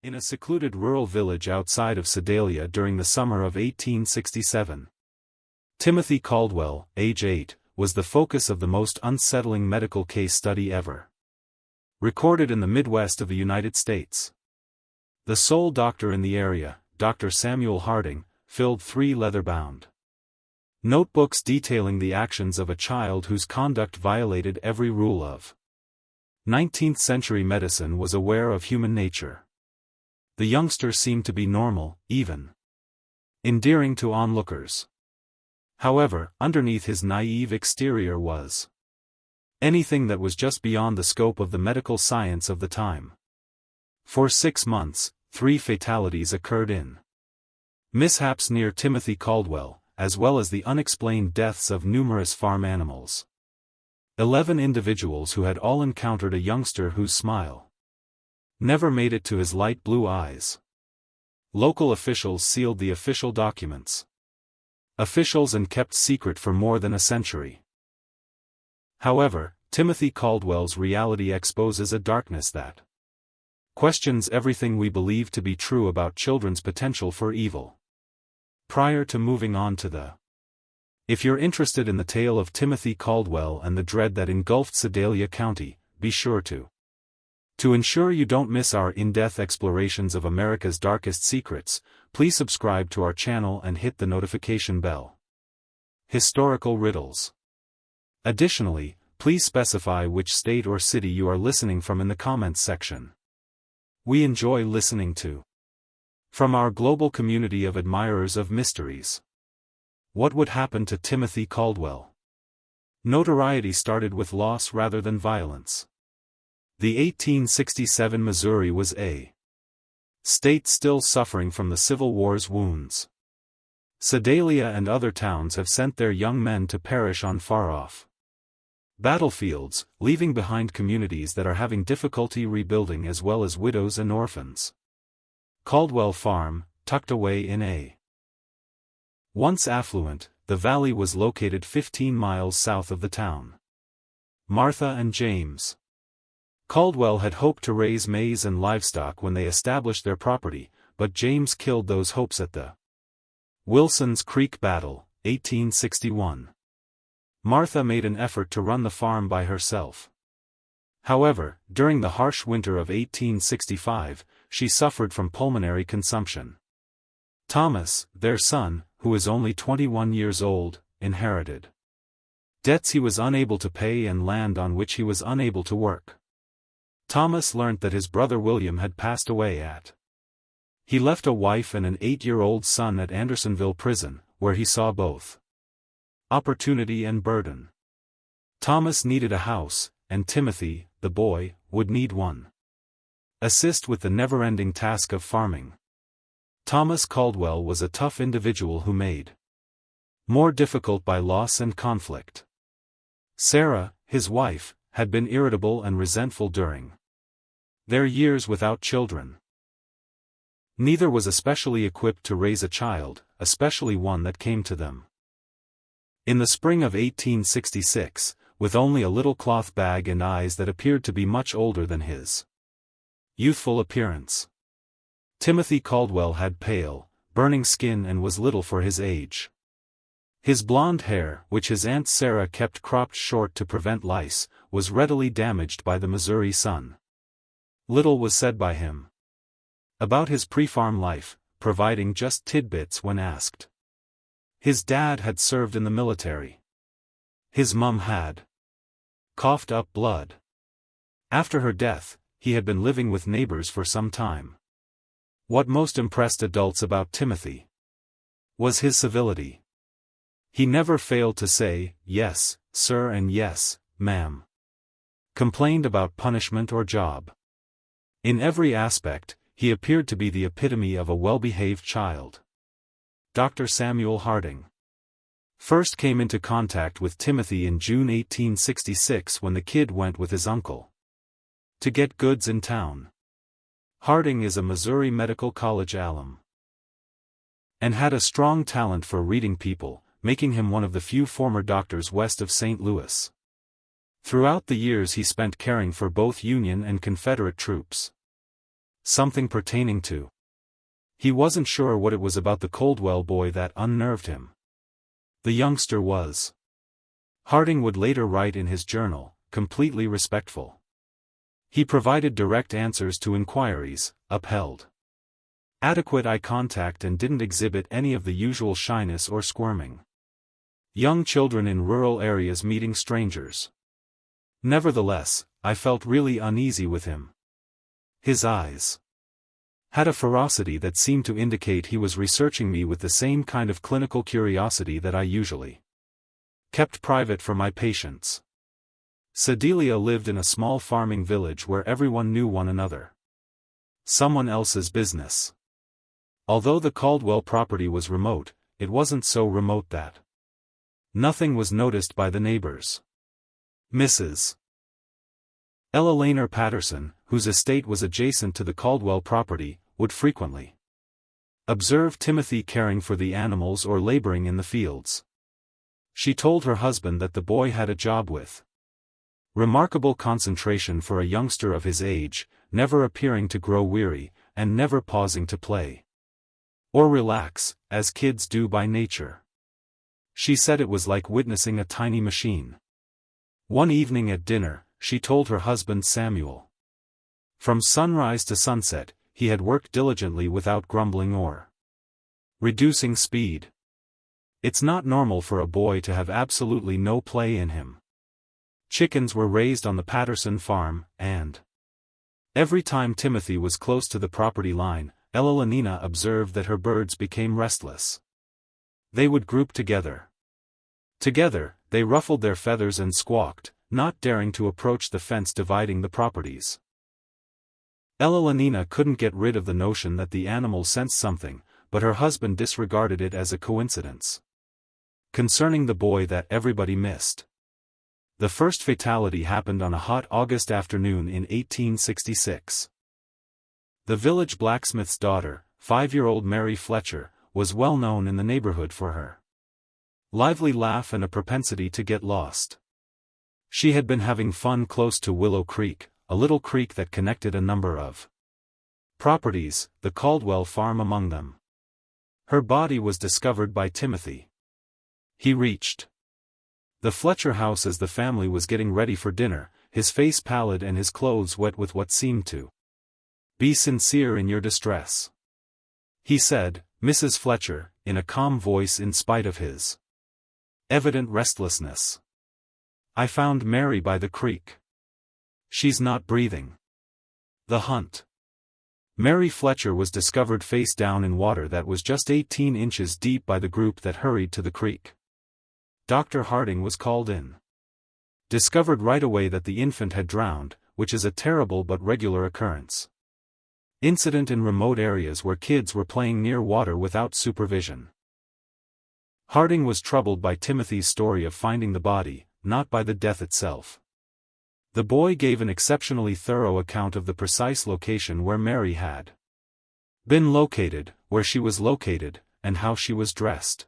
in a secluded rural village outside of Sedalia during the summer of 1867. Timothy Caldwell, age 8, was the focus of the most unsettling medical case study ever recorded in the Midwest of the United States. The sole doctor in the area, Dr. Samuel Harding, filled 3 leather-bound notebooks detailing the actions of a child whose conduct violated every rule of 19th-century medicine was aware of human nature. The youngster seemed to be normal, even endearing to onlookers. However, underneath his naive exterior was anything that was just beyond the scope of the medical science of the time. For 6 months, 3 fatalities occurred in mishaps near Timothy Caldwell, as well as the unexplained deaths of numerous farm animals. 11 individuals who had all encountered a youngster whose smile never made it to his light blue eyes. Local officials sealed the official documents. Officials and kept secret for more than a century. However, Timothy Caldwell's reality exposes a darkness that questions everything we believe to be true about children's potential for evil. Prior to moving on to the If you're interested in the tale of Timothy Caldwell and the dread that engulfed Sedalia County, be sure to ensure you don't miss our in-depth explorations of America's darkest secrets, please subscribe to our channel and hit the notification bell. Historical riddles. Additionally, please specify which state or city you are listening from in the comments section. We enjoy listening to from our global community of admirers of mysteries. What would happen to Timothy Caldwell? Notoriety started with loss rather than violence. The 1867 Missouri was a state still suffering from the Civil War's wounds. Sedalia and other towns have sent their young men to perish on far-off battlefields, leaving behind communities that are having difficulty rebuilding as well as widows and orphans. Caldwell Farm, tucked away in a once affluent, the valley was located 15 miles south of the town. Martha and James Caldwell had hoped to raise maize and livestock when they established their property, but James killed those hopes at the Wilson's Creek Battle, 1861. Martha made an effort to run the farm by herself. However, during the harsh winter of 1865, she suffered from pulmonary consumption. Thomas, their son, who is only 21 years old, inherited debts he was unable to pay and land on which he was unable to work. Thomas learnt that his brother William had passed away He left a wife and an 8-year-old son at Andersonville Prison, where he saw both opportunity and burden. Thomas needed a house, and Timothy, the boy, would need one. Assist with the never-ending task of farming. Thomas Caldwell was a tough individual who made more difficult by loss and conflict. Sarah, his wife, had been irritable and resentful during their years without children. Neither was especially equipped to raise a child, especially one that came to them. In the spring of 1866, with only a little cloth bag and eyes that appeared to be much older than his youthful appearance, Timothy Caldwell had pale, burning skin and was little for his age. His blonde hair, which his Aunt Sarah kept cropped short to prevent lice, was readily damaged by the Missouri sun. Little was said by him about his pre-farm life, providing just tidbits when asked. His dad had served in the military. His mum had coughed up blood. After her death, he had been living with neighbors for some time. What most impressed adults about Timothy was his civility. He never failed to say, "Yes, sir," and "Yes, ma'am." Complained about punishment or job. In every aspect, he appeared to be the epitome of a well-behaved child. Dr. Samuel Harding first came into contact with Timothy in June 1866 when the kid went with his uncle to get goods in town. Harding is a Missouri Medical College alum and had a strong talent for reading people, making him one of the few former doctors west of St. Louis. Throughout the years he spent caring for both Union and Confederate troops, something pertaining to. He wasn't sure what it was about the Caldwell boy that unnerved him. The youngster was, Harding would later write in his journal, completely respectful. He provided direct answers to inquiries, upheld adequate eye contact and didn't exhibit any of the usual shyness or squirming. Young children in rural areas meeting strangers. Nevertheless, I felt really uneasy with him. His eyes had a ferocity that seemed to indicate he was researching me with the same kind of clinical curiosity that I usually kept private for my patients. Sedalia lived in a small farming village where everyone knew one another. Someone else's business. Although the Caldwell property was remote, it wasn't so remote that nothing was noticed by the neighbors. Mrs. Ella Laner Patterson, whose estate was adjacent to the Caldwell property, would frequently observe Timothy caring for the animals or laboring in the fields. She told her husband that the boy had a job with remarkable concentration for a youngster of his age, never appearing to grow weary, and never pausing to play or relax, as kids do by nature. She said it was like witnessing a tiny machine. One evening at dinner, she told her husband Samuel, from sunrise to sunset, he had worked diligently without grumbling or reducing speed. It's not normal for a boy to have absolutely no play in him. Chickens were raised on the Patterson farm, and every time Timothy was close to the property line, Ella Lanina observed that her birds became restless. They would group together. Together, they ruffled their feathers and squawked, not daring to approach the fence dividing the properties. Ella Lanina couldn't get rid of the notion that the animals sensed something, but her husband disregarded it as a coincidence. Concerning the boy that everybody missed. The first fatality happened on a hot August afternoon in 1866. The village blacksmith's daughter, 5-year-old Mary Fletcher, was well known in the neighborhood for her lively laugh and a propensity to get lost. She had been having fun close to Willow Creek, a little creek that connected a number of properties, the Caldwell farm among them. Her body was discovered by Timothy. He reached the Fletcher house as the family was getting ready for dinner, his face pallid and his clothes wet with what seemed to be sincere in your distress. He said, Mrs. Fletcher, in a calm voice in spite of his evident restlessness. I found Mary by the creek. She's not breathing. The hunt. Mary Fletcher was discovered face down in water that was just 18 inches deep by the group that hurried to the creek. Dr. Harding was called in. Discovered right away that the infant had drowned, which is a terrible but regular occurrence. Incident in remote areas where kids were playing near water without supervision. Harding was troubled by Timothy's story of finding the body, not by the death itself. The boy gave an exceptionally thorough account of the precise location where Mary had been located, where she was located, and how she was dressed.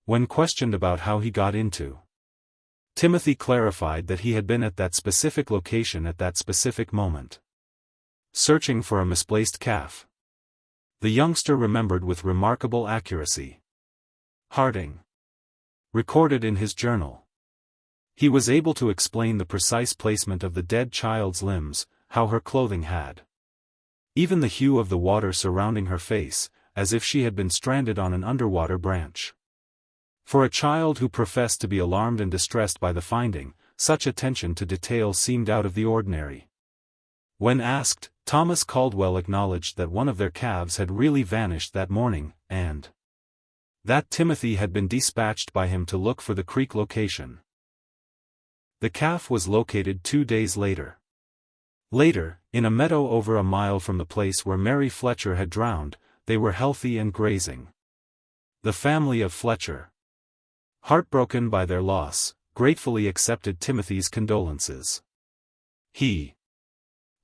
When questioned about how he got into, Timothy clarified that he had been at that specific location at that specific moment, searching for a misplaced calf. The youngster remembered with remarkable accuracy. Harding recorded in his journal. He was able to explain the precise placement of the dead child's limbs, how her clothing had even the hue of the water surrounding her face, as if she had been stranded on an underwater branch. For a child who professed to be alarmed and distressed by the finding, such attention to detail seemed out of the ordinary. When asked, Thomas Caldwell acknowledged that one of their calves had really vanished that morning, and that Timothy had been dispatched by him to look for the creek location. The calf was located 2 days later. Later, in a meadow over a mile from the place where Mary Fletcher had drowned, they were healthy and grazing. The family of Fletcher, heartbroken by their loss, gratefully accepted Timothy's condolences. He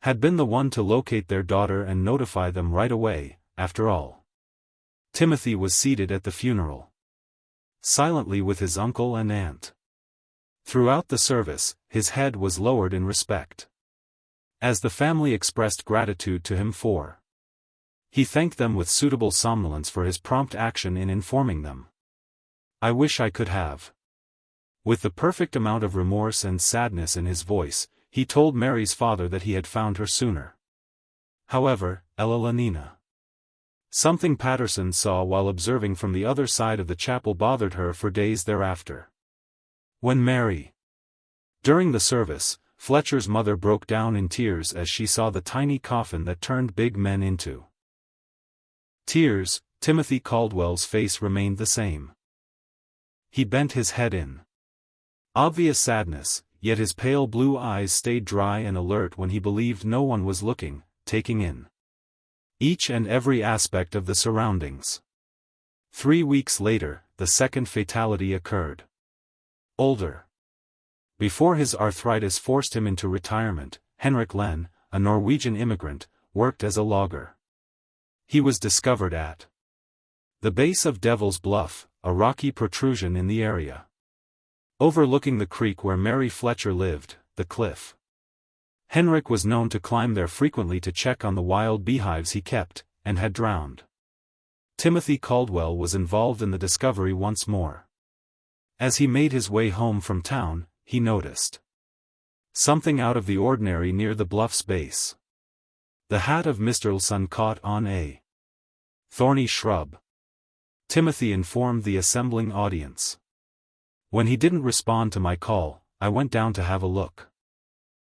had been the one to locate their daughter and notify them right away, after all. Timothy was seated at the funeral, silently with his uncle and aunt. Throughout the service, his head was lowered in respect. as the family expressed gratitude to him for. He thanked them with suitable somnolence for his prompt action in informing them. I wish I could have. With the perfect amount of remorse and sadness in his voice, he told Mary's father that he had found her sooner. However, Ella Lanina. Something Patterson saw while observing from the other side of the chapel bothered her for days thereafter. When Mary. During the service, Fletcher's mother broke down in tears as she saw the tiny coffin that turned big men into tears. Timothy Caldwell's face remained the same. He bent his head in obvious sadness, yet his pale blue eyes stayed dry and alert when he believed no one was looking, taking in each and every aspect of the surroundings. 3 weeks later, the second fatality occurred. Older. Before his arthritis forced him into retirement, Henrik Len, a Norwegian immigrant, worked as a logger. He was discovered at the base of Devil's Bluff, a rocky protrusion in the area overlooking the creek where Mary Fletcher lived, the cliff. Henrik was known to climb there frequently to check on the wild beehives he kept, and had drowned. Timothy Caldwell was involved in the discovery once more. As he made his way home from town, he noticed something out of the ordinary near the bluff's base. The hat of Mr. Lson caught on a thorny shrub. Timothy informed the assembling audience. When he didn't respond to my call, I went down to have a look.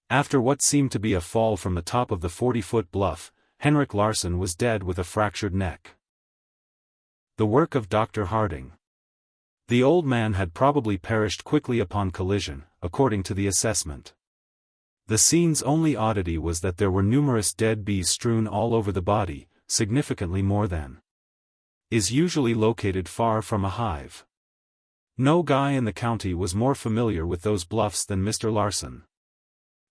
After what seemed to be a fall from the top of the 40-foot bluff, Henrik Larsson was dead with a fractured neck. The work of Dr. Harding. The old man had probably perished quickly upon collision, according to the assessment. The scene's only oddity was that there were numerous dead bees strewn all over the body, significantly more than is usually located far from a hive. No guy in the county was more familiar with those bluffs than Mr. Larsson.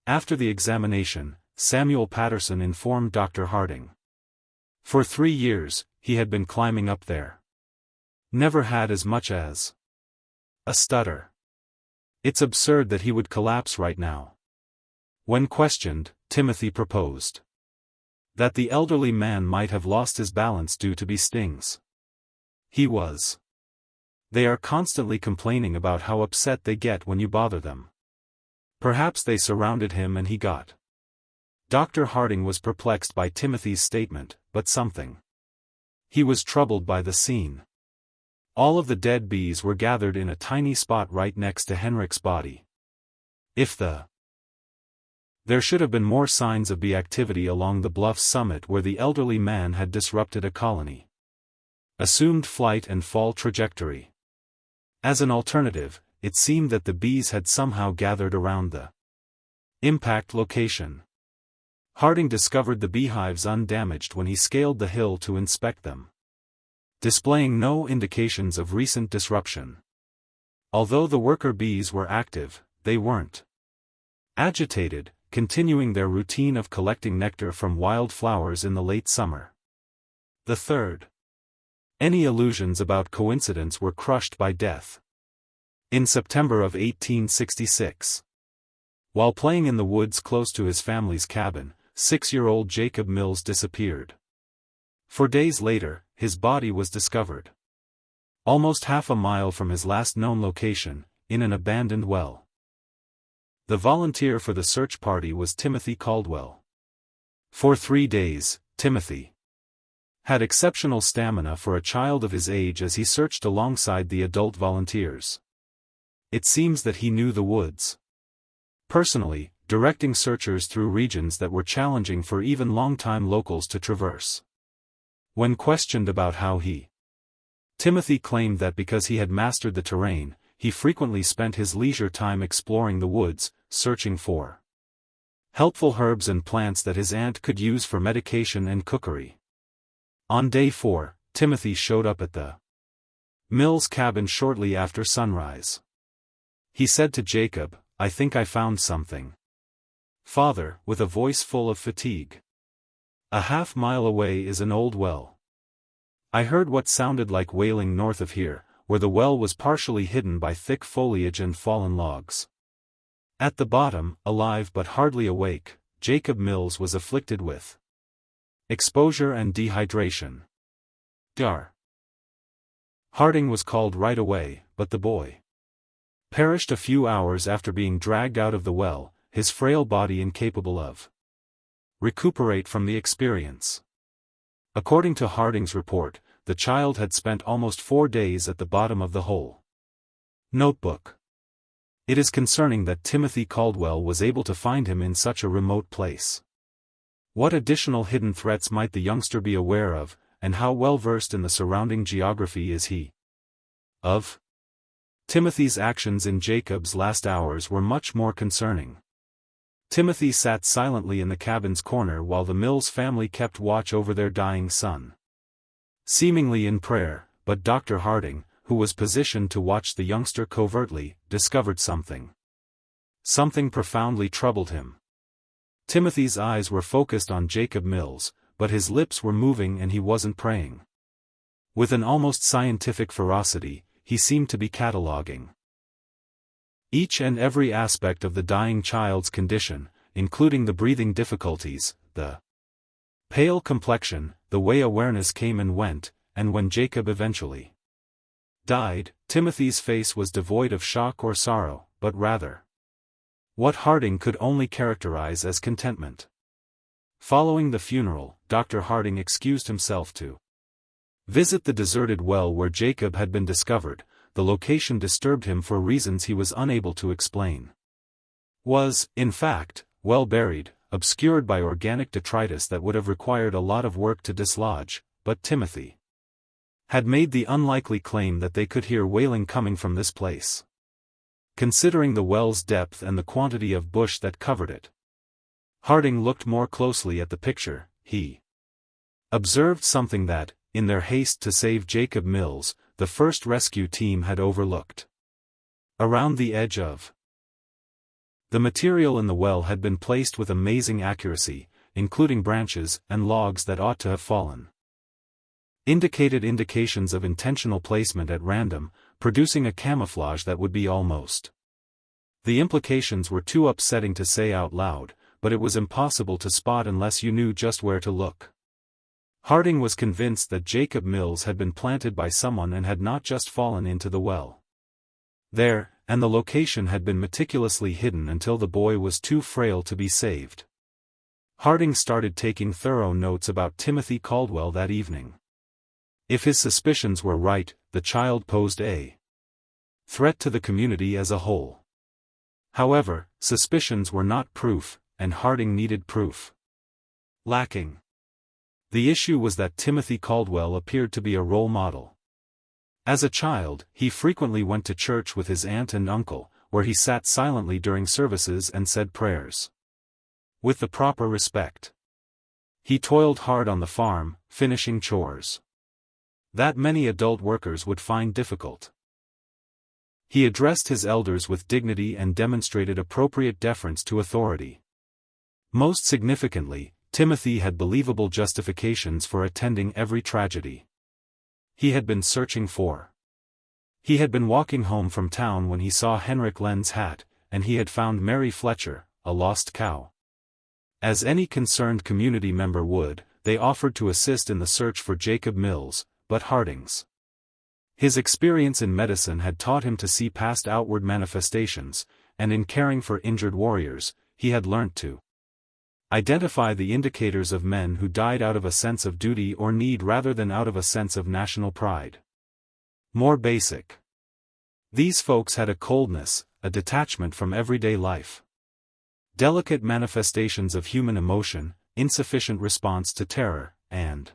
After the examination, Samuel Patterson informed Dr. Harding. For 3 years, he had been climbing up there. Never had as much as a stutter. It's absurd that he would collapse right now. When questioned, Timothy proposed that the elderly man might have lost his balance due to bee stings. He was. They are constantly complaining about how upset they get when you bother them. Perhaps they surrounded him and he got. Dr. Harding was perplexed by Timothy's statement, but something. He was troubled by the scene. All of the dead bees were gathered in a tiny spot right next to Henrik's body. There should have been more signs of bee activity along the bluff's summit where the elderly man had disrupted a colony. Assumed flight and fall trajectory. As an alternative, it seemed that the bees had somehow gathered around the impact location. Harding discovered the beehives undamaged when he scaled the hill to inspect them, displaying no indications of recent disruption. Although the worker bees were active, they weren't agitated, continuing their routine of collecting nectar from wild flowers in the late summer. The third. Any illusions about coincidence were crushed by death. In September of 1866. While playing in the woods close to his family's cabin, 6-year-old Jacob Mills disappeared. 4 days later, his body was discovered. Almost half a mile from his last known location, in an abandoned well. The volunteer for the search party was Timothy Caldwell. For 3 days, Timothy had exceptional stamina for a child of his age as he searched alongside the adult volunteers. It seems that he knew the woods personally, directing searchers through regions that were challenging for even long-time locals to traverse. When questioned about how Timothy claimed that because he had mastered the terrain, he frequently spent his leisure time exploring the woods, searching for helpful herbs and plants that his aunt could use for medication and cookery. On day 4, Timothy showed up at the Mills cabin shortly after sunrise. He said to Jacob, "I think I found something, Father," with a voice full of fatigue. "A half-mile away is an old well. I heard what sounded like wailing north of here, where the well was partially hidden by thick foliage and fallen logs. At the bottom, alive but hardly awake, Jacob Mills was afflicted with exposure and dehydration. Dr. Harding was called right away, but the boy perished a few hours after being dragged out of the well, his frail body incapable of recuperate from the experience. According to Harding's report, the child had spent almost 4 days at the bottom of the hole. Notebook. It is concerning that Timothy Caldwell was able to find him in such a remote place. What additional hidden threats might the youngster be aware of, and how well versed in the surrounding geography is he? Of Timothy's actions in Jacob's last hours were much more concerning. Timothy sat silently in the cabin's corner while the Mills family kept watch over their dying son. Seemingly in prayer, but Dr. Harding, who was positioned to watch the youngster covertly, discovered something. Something profoundly troubled him. Timothy's eyes were focused on Jacob Mills, but his lips were moving and he wasn't praying. With an almost scientific ferocity, he seemed to be cataloging each and every aspect of the dying child's condition, including the breathing difficulties, the pale complexion, the way awareness came and went, and when Jacob eventually died, Timothy's face was devoid of shock or sorrow, but rather what Harding could only characterize as contentment. Following the funeral, Dr. Harding excused himself to visit the deserted well where Jacob had been discovered. The location disturbed him for reasons he was unable to explain. Was, in fact, well buried, obscured by organic detritus that would have required a lot of work to dislodge, but Timothy had made the unlikely claim that they could hear wailing coming from this place. Considering the well's depth and the quantity of bush that covered it, Harding looked more closely at the picture. He observed something that, in their haste to save Jacob Mills, the first rescue team had overlooked. Around the edge of the material in the well had been placed with amazing accuracy, including branches and logs that ought to have fallen. Indications of intentional placement at random, producing a camouflage that would be almost. The implications were too upsetting to say out loud, but it was impossible to spot unless you knew just where to look. Harding was convinced that Jacob Mills had been planted by someone and had not just fallen into the well. There, and the location had been meticulously hidden until the boy was too frail to be saved. Harding started taking thorough notes about Timothy Caldwell that evening. If his suspicions were right, the child posed a threat to the community as a whole. However, suspicions were not proof, and Harding needed proof. Lacking. The issue was that Timothy Caldwell appeared to be a role model. As a child, he frequently went to church with his aunt and uncle, where he sat silently during services and said prayers with the proper respect. He toiled hard on the farm, finishing chores that many adult workers would find difficult. He addressed his elders with dignity and demonstrated appropriate deference to authority. Most significantly, Timothy had believable justifications for attending every tragedy he had been searching for. He had been walking home from town when he saw Henrik Lenn's hat, and he had found Mary Fletcher, a lost cow. As any concerned community member would, they offered to assist in the search for Jacob Mills, but Harding's his experience in medicine had taught him to see past outward manifestations, and in caring for injured warriors, he had learnt to identify the indicators of men who died out of a sense of duty or need rather than out of a sense of national pride. More basic. These folks had a coldness, a detachment from everyday life. Delicate manifestations of human emotion, insufficient response to terror, and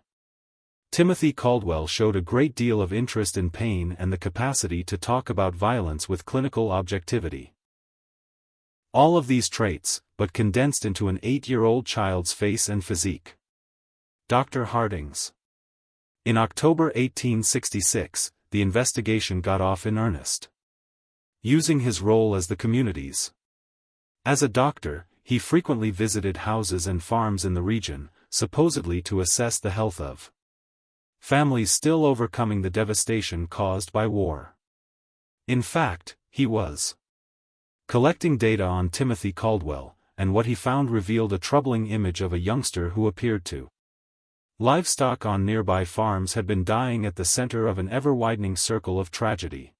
Timothy Caldwell showed a great deal of interest in pain and the capacity to talk about violence with clinical objectivity. All of these traits, but condensed into an 8-year-old child's face and physique. Dr. Harding's. In October 1866, the investigation got off in earnest. Using his role as the community's. As a doctor, he frequently visited houses and farms in the region, supposedly to assess the health of families still overcoming the devastation caused by war. In fact, he was collecting data on Timothy Caldwell, and what he found revealed a troubling image of a youngster who appeared to. Livestock on nearby farms had been dying at the center of an ever-widening circle of tragedy.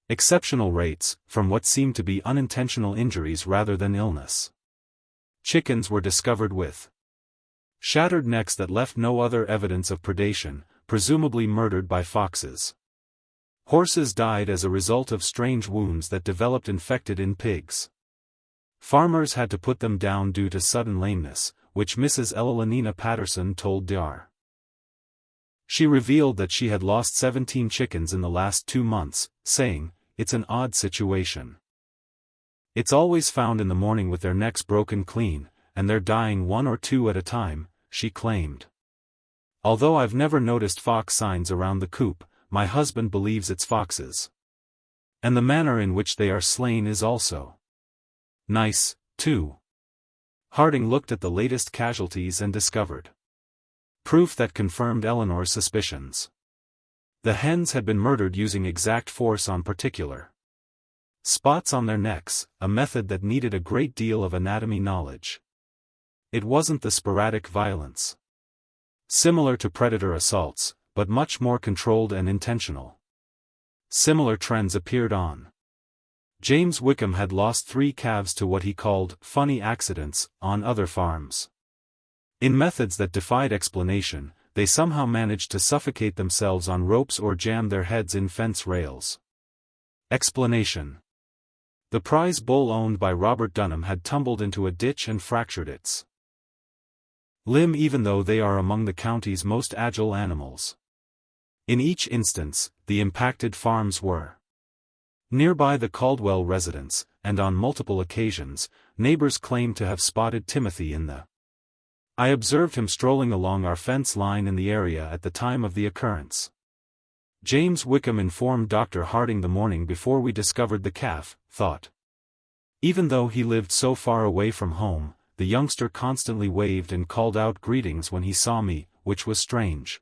Exceptional rates, from what seemed to be unintentional injuries rather than illness. Chickens were discovered with shattered necks that left no other evidence of predation, presumably murdered by foxes. Horses died as a result of strange wounds that developed infected in pigs. Farmers had to put them down due to sudden lameness, which Mrs. Elenina Patterson told Dr. She revealed that she had lost 17 chickens in the last 2 months, saying, "It's an odd situation. It's always found in the morning with their necks broken clean, and they're dying 1 or 2 at a time," she claimed. "Although I've never noticed fox signs around the coop, my husband believes it's foxes. And the manner in which they are slain is also nice, too." Harding looked at the latest casualties and discovered proof that confirmed Eleanor's suspicions. The hens had been murdered using exact force on particular spots on their necks, a method that needed a great deal of anatomy knowledge. It wasn't the sporadic violence similar to predator assaults, but much more controlled and intentional. Similar trends appeared on. James Wickham had lost 3 calves to what he called funny accidents on other farms. In methods that defied explanation, they somehow managed to suffocate themselves on ropes or jam their heads in fence rails. Explanation: the prize bull owned by Robert Dunham had tumbled into a ditch and fractured its limb, even though they are among the county's most agile animals. In each instance, the impacted farms were nearby the Caldwell residence, and on multiple occasions, neighbors claimed to have spotted Timothy in the I observed him strolling along our fence line in the area at the time of the occurrence. James Wickham informed Dr. Harding the morning before we discovered the calf, thought. Even though he lived so far away from home, the youngster constantly waved and called out greetings when he saw me, which was strange.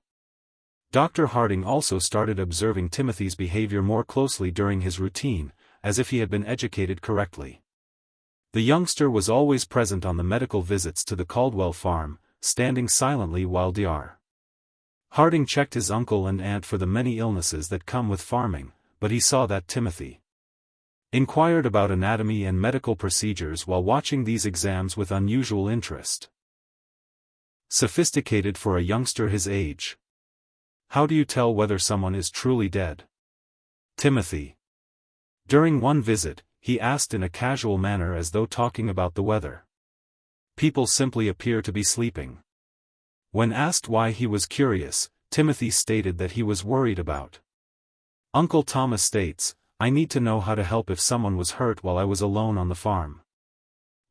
Dr. Harding also started observing Timothy's behavior more closely during his routine, as if he had been educated correctly. The youngster was always present on the medical visits to the Caldwell farm, standing silently while Dr. Harding checked his uncle and aunt for the many illnesses that come with farming, but he saw that Timothy inquired about anatomy and medical procedures while watching these exams with unusual interest. Sophisticated for a youngster his age. How do you tell whether someone is truly dead? Timothy. During one visit, he asked in a casual manner as though talking about the weather. People simply appear to be sleeping. When asked why he was curious, Timothy stated that he was worried about. Uncle Thomas states, "I need to know how to help if someone was hurt while I was alone on the farm.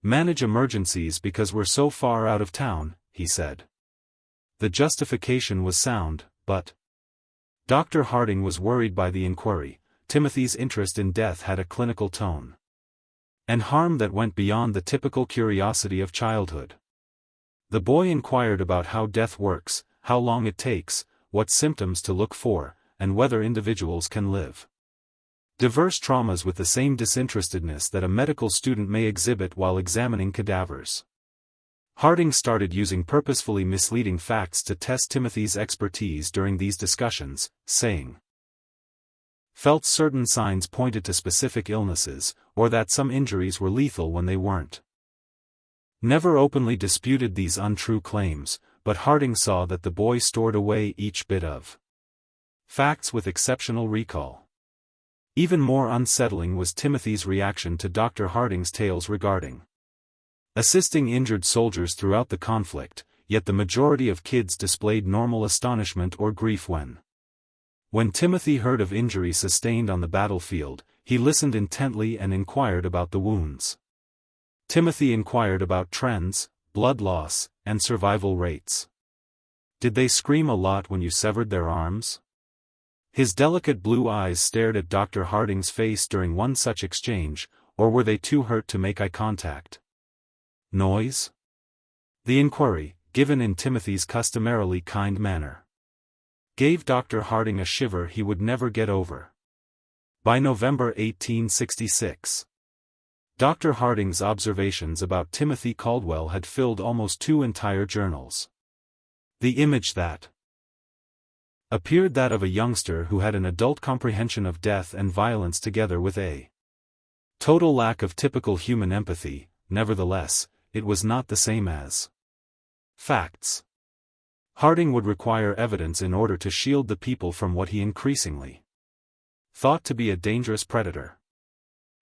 Manage emergencies because we're so far out of town," he said. The justification was sound, but Dr. Harding was worried by the inquiry. Timothy's interest in death had a clinical tone and harm that went beyond the typical curiosity of childhood. The boy inquired about how death works, how long it takes, what symptoms to look for, and whether individuals can live diverse traumas with the same disinterestedness that a medical student may exhibit while examining cadavers. Harding started using purposefully misleading facts to test Timothy's expertise during these discussions, saying, "Felt certain signs pointed to specific illnesses, or that some injuries were lethal when they weren't." Never openly disputed these untrue claims, but Harding saw that the boy stored away each bit of facts with exceptional recall. Even more unsettling was Timothy's reaction to Dr. Harding's tales regarding assisting injured soldiers throughout the conflict, yet the majority of kids displayed normal astonishment or grief when Timothy heard of injury sustained on the battlefield, he listened intently and inquired about the wounds. Timothy inquired about trends, blood loss, and survival rates. "Did they scream a lot when you severed their arms?" His delicate blue eyes stared at Dr. Harding's face during one such exchange, or were they too hurt to make eye contact? Noise? The inquiry, given in Timothy's customarily kind manner, gave Dr. Harding a shiver he would never get over. By November 1866, Dr. Harding's observations about Timothy Caldwell had filled almost 2 entire journals. The image that appeared that of a youngster who had an adult comprehension of death and violence together with a total lack of typical human empathy. Nevertheless, it was not the same as facts. Harding would require evidence in order to shield the people from what he increasingly thought to be a dangerous predator.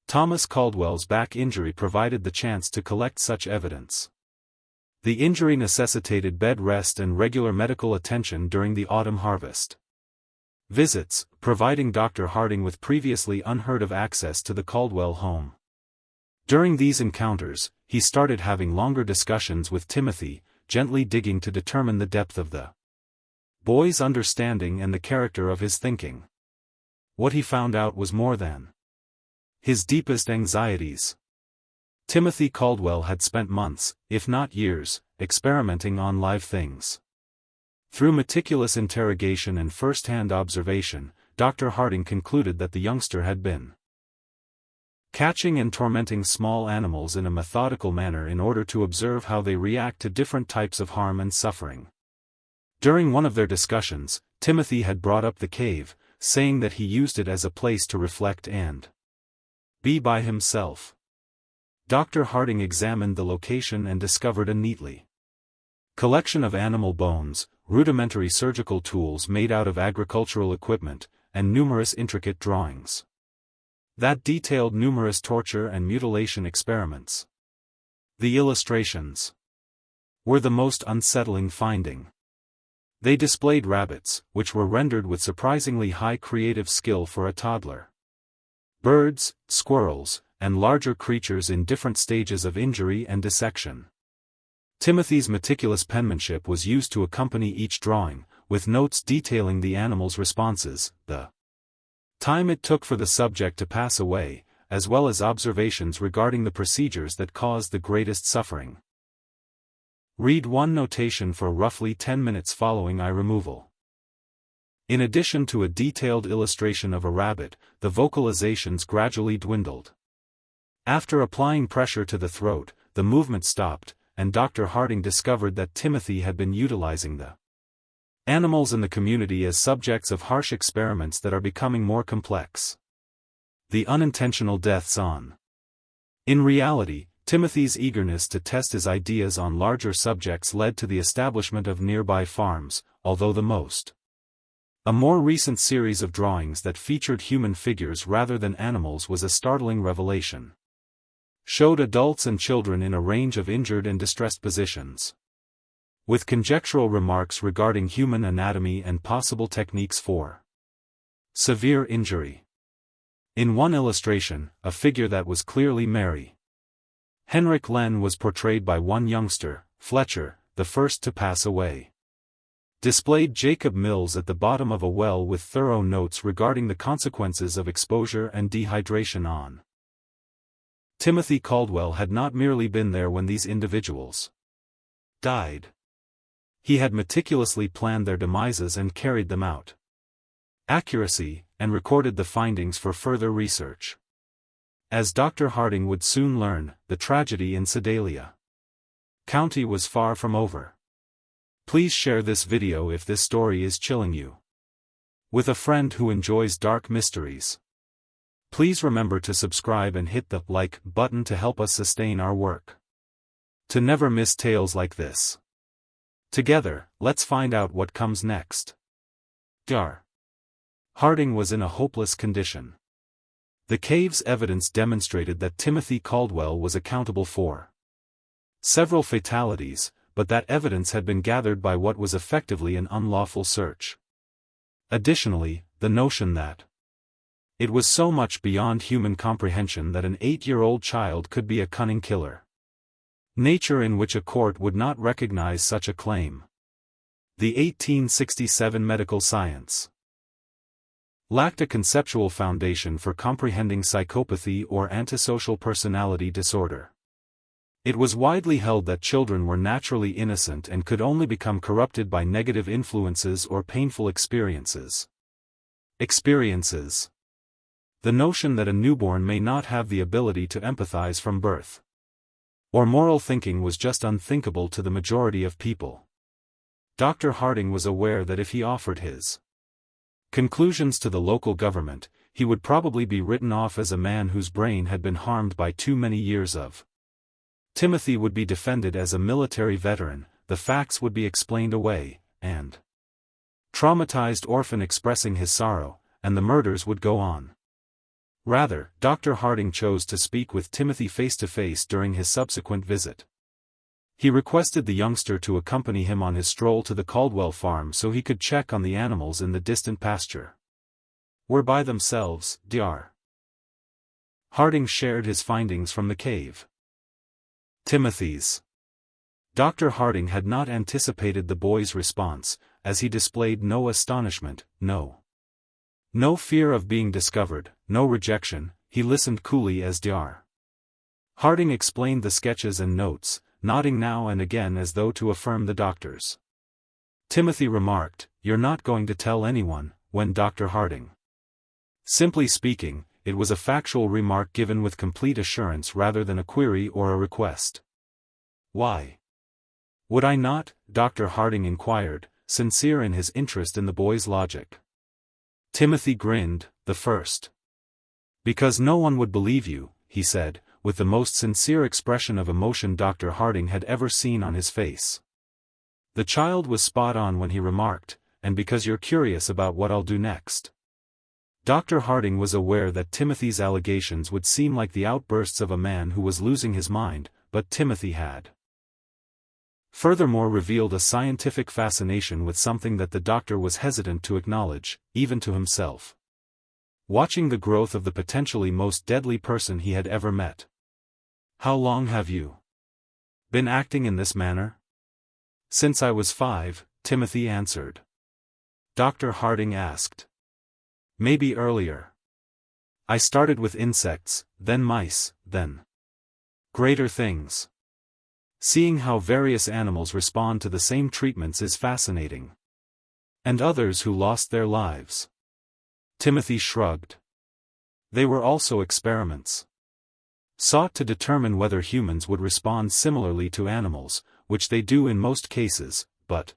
Thomas Caldwell's back injury provided the chance to collect such evidence. The injury necessitated bed rest and regular medical attention during the autumn harvest visits, providing Dr. Harding with previously unheard of access to the Caldwell home. During these encounters, he started having longer discussions with Timothy, gently digging to determine the depth of the boy's understanding and the character of his thinking. What he found out was more than his deepest anxieties. Timothy Caldwell had spent months, if not years, experimenting on live things. Through meticulous interrogation and first-hand observation, Dr. Harding concluded that the youngster had been catching and tormenting small animals in a methodical manner in order to observe how they react to different types of harm and suffering. During one of their discussions, Timothy had brought up the cave, saying that he used it as a place to reflect and be by himself. Dr. Harding examined the location and discovered a neatly collection of animal bones, rudimentary surgical tools made out of agricultural equipment, and numerous intricate drawings that detailed numerous torture and mutilation experiments. The illustrations were the most unsettling finding. They displayed rabbits, which were rendered with surprisingly high creative skill for a toddler, birds, squirrels, and larger creatures in different stages of injury and dissection. Timothy's meticulous penmanship was used to accompany each drawing, with notes detailing the animal's responses, the time it took for the subject to pass away, as well as observations regarding the procedures that caused the greatest suffering. Read one notation for roughly 10 minutes following eye removal. In addition to a detailed illustration of a rabbit, the vocalizations gradually dwindled. After applying pressure to the throat, the movement stopped, and Dr. Harding discovered that Timothy had been utilizing the animals in the community as subjects of harsh experiments that are becoming more complex. The unintentional deaths on. In reality, Timothy's eagerness to test his ideas on larger subjects led to the establishment of nearby farms, although a more recent series of drawings that featured human figures rather than animals was a startling revelation. Showed adults and children in a range of injured and distressed positions, with conjectural remarks regarding human anatomy and possible techniques for severe injury. In one illustration, a figure that was clearly Mary Henrik Len was portrayed by one youngster, Fletcher, the first to pass away. Displayed Jacob Mills at the bottom of a well with thorough notes regarding the consequences of exposure and dehydration on. Timothy Caldwell had not merely been there when these individuals died. He had meticulously planned their demises and carried them out. Accuracy, and recorded the findings for further research. As Dr. Harding would soon learn, the tragedy in Sedalia County was far from over. Please share this video if this story is chilling you with a friend who enjoys dark mysteries. Please remember to subscribe and hit the like button to help us sustain our work. To never miss tales like this. Together, let's find out what comes next. Dr. Harding was in a hopeless condition. The cave's evidence demonstrated that Timothy Caldwell was accountable for several fatalities, but that evidence had been gathered by what was effectively an unlawful search. Additionally, the notion that it was so much beyond human comprehension that an 8-year-old child could be a cunning killer. Nature in which a court would not recognize such a claim. The 1867 medical science lacked a conceptual foundation for comprehending psychopathy or antisocial personality disorder. It was widely held that children were naturally innocent and could only become corrupted by negative influences or painful experiences. The notion that a newborn may not have the ability to empathize from birth or moral thinking was just unthinkable to the majority of people. Dr. Harding was aware that if he offered his conclusions to the local government, he would probably be written off as a man whose brain had been harmed by too many years of. Timothy would be defended as a military veteran, the facts would be explained away, and traumatized orphan expressing his sorrow, and the murders would go on. Rather, Dr. Harding chose to speak with Timothy face-to-face during his subsequent visit. He requested the youngster to accompany him on his stroll to the Caldwell farm so he could check on the animals in the distant pasture. Were by themselves, Dr. Harding shared his findings from the cave. Timothy's. Dr. Harding had not anticipated the boy's response, as he displayed no astonishment, no fear of being discovered, no rejection. He listened coolly as Dr. Harding explained the sketches and notes, nodding now and again as though to affirm the doctor's. Timothy remarked, "You're not going to tell anyone," when Dr. Harding. Simply speaking, it was a factual remark given with complete assurance rather than a query or a request. "Why would I not?" Dr. Harding inquired, sincere in his interest in the boy's logic. Timothy grinned, "The first. Because no one would believe you," he said, with the most sincere expression of emotion Dr. Harding had ever seen on his face. The child was spot on when he remarked, "And because you're curious about what I'll do next." Dr. Harding was aware that Timothy's allegations would seem like the outbursts of a man who was losing his mind, but Timothy had furthermore revealed a scientific fascination with something that the doctor was hesitant to acknowledge, even to himself. Watching the growth of the potentially most deadly person he had ever met. "How long have you been acting in this manner?" "Since I was 5, Timothy answered. Dr. Harding asked. "Maybe earlier." "I started with insects, then mice, then greater things. Seeing how various animals respond to the same treatments is fascinating. And others who lost their lives." Timothy shrugged. "They were also experiments. Sought to determine whether humans would respond similarly to animals, which they do in most cases, but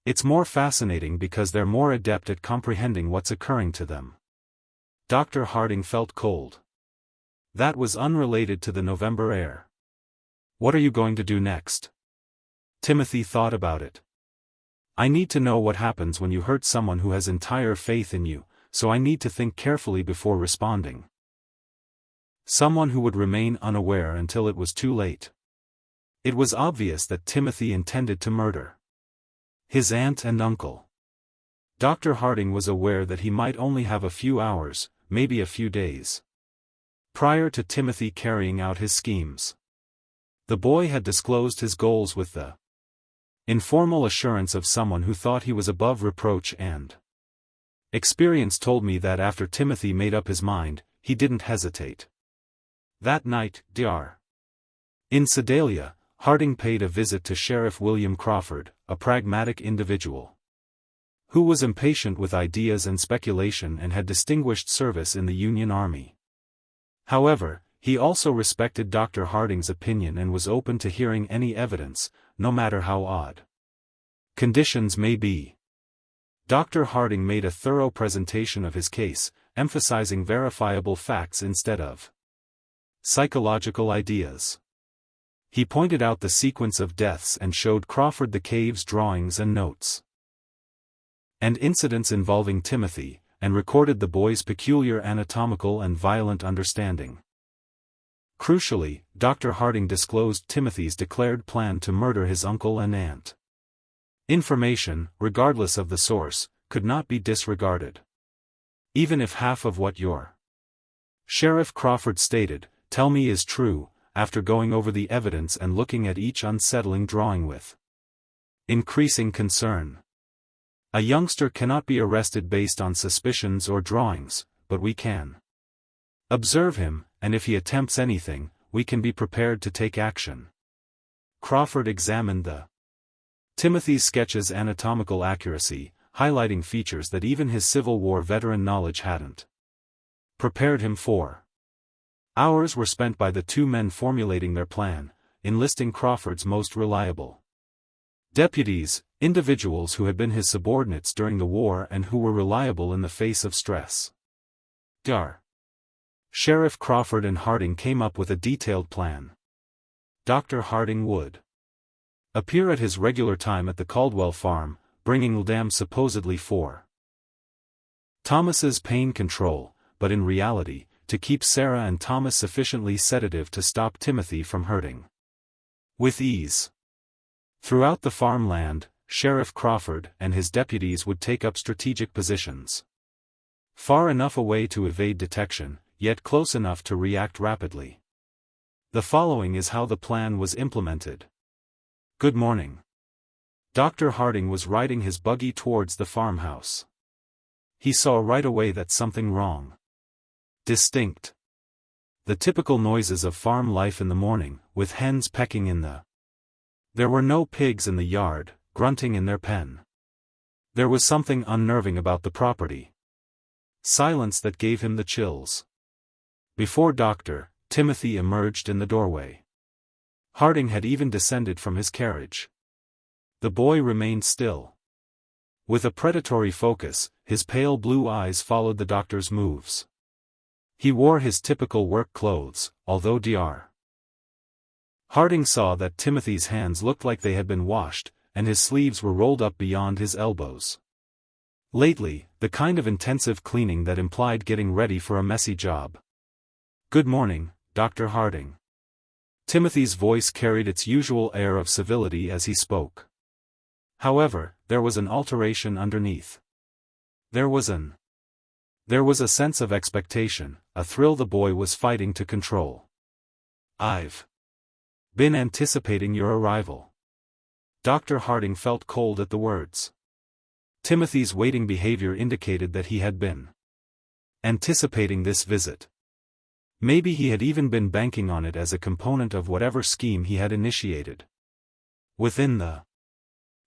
it's more fascinating because they're more adept at comprehending what's occurring to them." Dr. Harding felt cold. That was unrelated to the November air. "What are you going to do next?" Timothy thought about it. "I need to know what happens when you hurt someone who has entire faith in you, so I need to think carefully before responding." Someone who would remain unaware until it was too late. It was obvious that Timothy intended to murder his aunt and uncle. Dr. Harding was aware that he might only have a few hours, maybe a few days, prior to Timothy carrying out his schemes. The boy had disclosed his goals with the informal assurance of someone who thought he was above reproach, and experience told me that after Timothy made up his mind, he didn't hesitate. That night, Dr. In Sedalia, Harding paid a visit to Sheriff William Crawford, a pragmatic individual who was impatient with ideas and speculation and had distinguished service in the Union Army. However, he also respected Dr. Harding's opinion and was open to hearing any evidence, no matter how odd conditions may be. Dr. Harding made a thorough presentation of his case, emphasizing verifiable facts instead of psychological ideas. He pointed out the sequence of deaths and showed Crawford the cave's drawings and notes, and incidents involving Timothy, and recorded the boy's peculiar anatomical and violent understanding. Crucially, Dr. Harding disclosed Timothy's declared plan to murder his uncle and aunt. Information, regardless of the source, could not be disregarded. "Even if half of what your Sheriff Crawford stated, tell me is true," after going over the evidence and looking at each unsettling drawing with increasing concern. "A youngster cannot be arrested based on suspicions or drawings, but we can observe him, and if he attempts anything, we can be prepared to take action." Crawford examined the Timothy's sketches' anatomical accuracy, highlighting features that even his Civil War veteran knowledge hadn't prepared him for. Hours were spent by the two men formulating their plan, enlisting Crawford's most reliable deputies, individuals who had been his subordinates during the war and who were reliable in the face of stress. Dr. Sheriff Crawford and Harding came up with a detailed plan. Dr. Harding would appear at his regular time at the Caldwell farm, bringing Ldam supposedly for Thomas's pain control, but in reality, to keep Sarah and Thomas sufficiently sedative to stop Timothy from hurting with ease. Throughout the farmland, Sheriff Crawford and his deputies would take up strategic positions far enough away to evade detection, yet close enough to react rapidly. The following is how the plan was implemented. Good morning. Dr. Harding was riding his buggy towards the farmhouse. He saw right away that something wrong. Distinct. The typical noises of farm life in the morning, with hens pecking in the. There were no pigs in the yard, grunting in their pen. There was something unnerving about the property. Silence that gave him the chills. Before Dr. Timothy emerged in the doorway. Harding had even descended from his carriage. The boy remained still. With a predatory focus, his pale blue eyes followed the doctor's moves. He wore his typical work clothes, although Dr. Harding saw that Timothy's hands looked like they had been washed, and his sleeves were rolled up beyond his elbows. Lately, the kind of intensive cleaning that implied getting ready for a messy job. Good morning, Dr. Harding. Timothy's voice carried its usual air of civility as he spoke. However, there was an alteration underneath. There was a sense of expectation, a thrill the boy was fighting to control. I've been anticipating your arrival. Dr. Harding felt cold at the words. Timothy's waiting behavior indicated that he had been anticipating this visit. Maybe he had even been banking on it as a component of whatever scheme he had initiated. Within the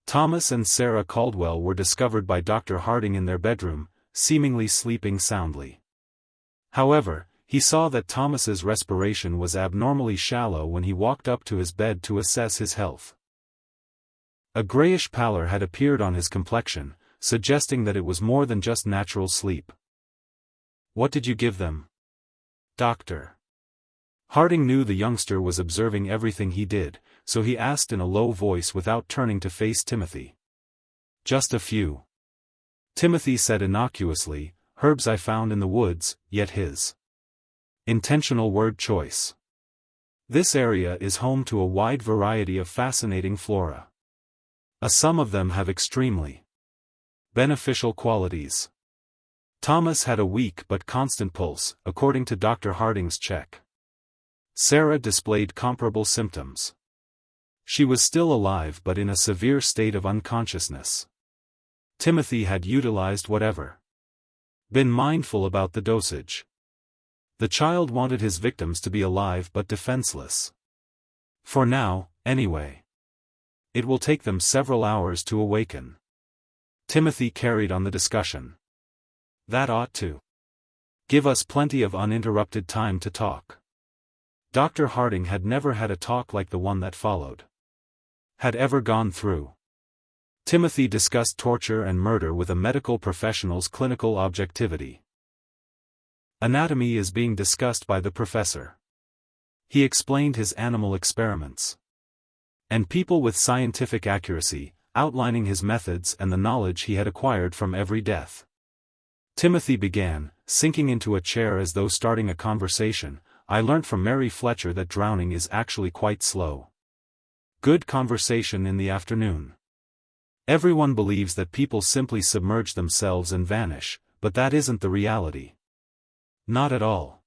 Thomas and Sarah Caldwell were discovered by Dr. Harding in their bedroom, seemingly sleeping soundly. However, he saw that Thomas's respiration was abnormally shallow when he walked up to his bed to assess his health. A grayish pallor had appeared on his complexion, suggesting that it was more than just natural sleep. What did you give them? Dr. Harding knew the youngster was observing everything he did, so he asked in a low voice without turning to face Timothy. Just a few. Timothy said innocuously, herbs I found in the woods, yet his intentional word choice. This area is home to a wide variety of fascinating flora. Some of them have extremely beneficial qualities. Thomas had a weak but constant pulse, according to Dr. Harding's check. Sarah displayed comparable symptoms. She was still alive but in a severe state of unconsciousness. Timothy had utilized whatever. Been mindful about the dosage. The child wanted his victims to be alive but defenseless. For now, anyway. It will take them several hours to awaken. Timothy carried on the discussion. That ought to give us plenty of uninterrupted time to talk. Dr. Harding had never had a talk like the one that followed. Had ever gone through. Timothy discussed torture and murder with a medical professional's clinical objectivity. Anatomy is being discussed by the professor. He explained his animal experiments. And people with scientific accuracy, outlining his methods and the knowledge he had acquired from every death. Timothy began, sinking into a chair as though starting a conversation. I learnt from Mary Fletcher that drowning is actually quite slow. Good conversation in the afternoon. Everyone believes that people simply submerge themselves and vanish, but that isn't the reality. Not at all.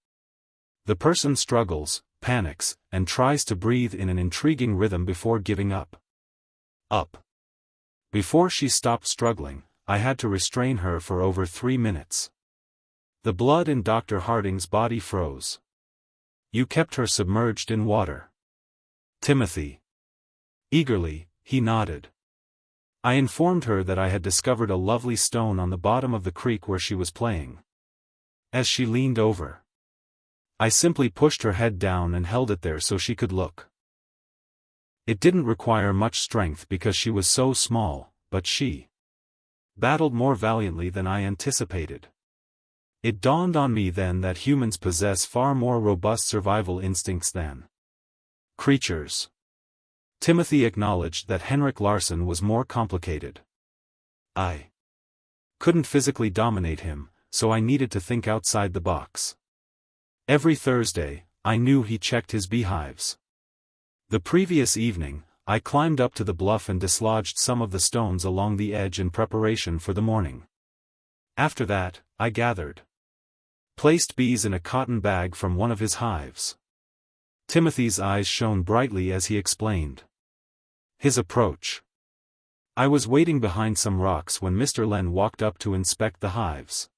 The person struggles, panics, and tries to breathe in an intriguing rhythm before giving up. Before she stopped struggling, I had to restrain her for over 3 minutes. The blood in Dr. Harding's body froze. You kept her submerged in water. Timothy. Eagerly, he nodded. I informed her that I had discovered a lovely stone on the bottom of the creek where she was playing. As she leaned over, I simply pushed her head down and held it there so she could look. It didn't require much strength because she was so small, but she battled more valiantly than I anticipated. It dawned on me then that humans possess far more robust survival instincts than creatures. Timothy acknowledged that Henrik Larsson was more complicated. I couldn't physically dominate him, so I needed to think outside the box. Every Thursday, I knew he checked his beehives. The previous evening, I climbed up to the bluff and dislodged some of the stones along the edge in preparation for the morning. After that, I placed bees in a cotton bag from one of his hives. Timothy's eyes shone brightly as he explained his approach. I was waiting behind some rocks when Mr. Len walked up to inspect the hives.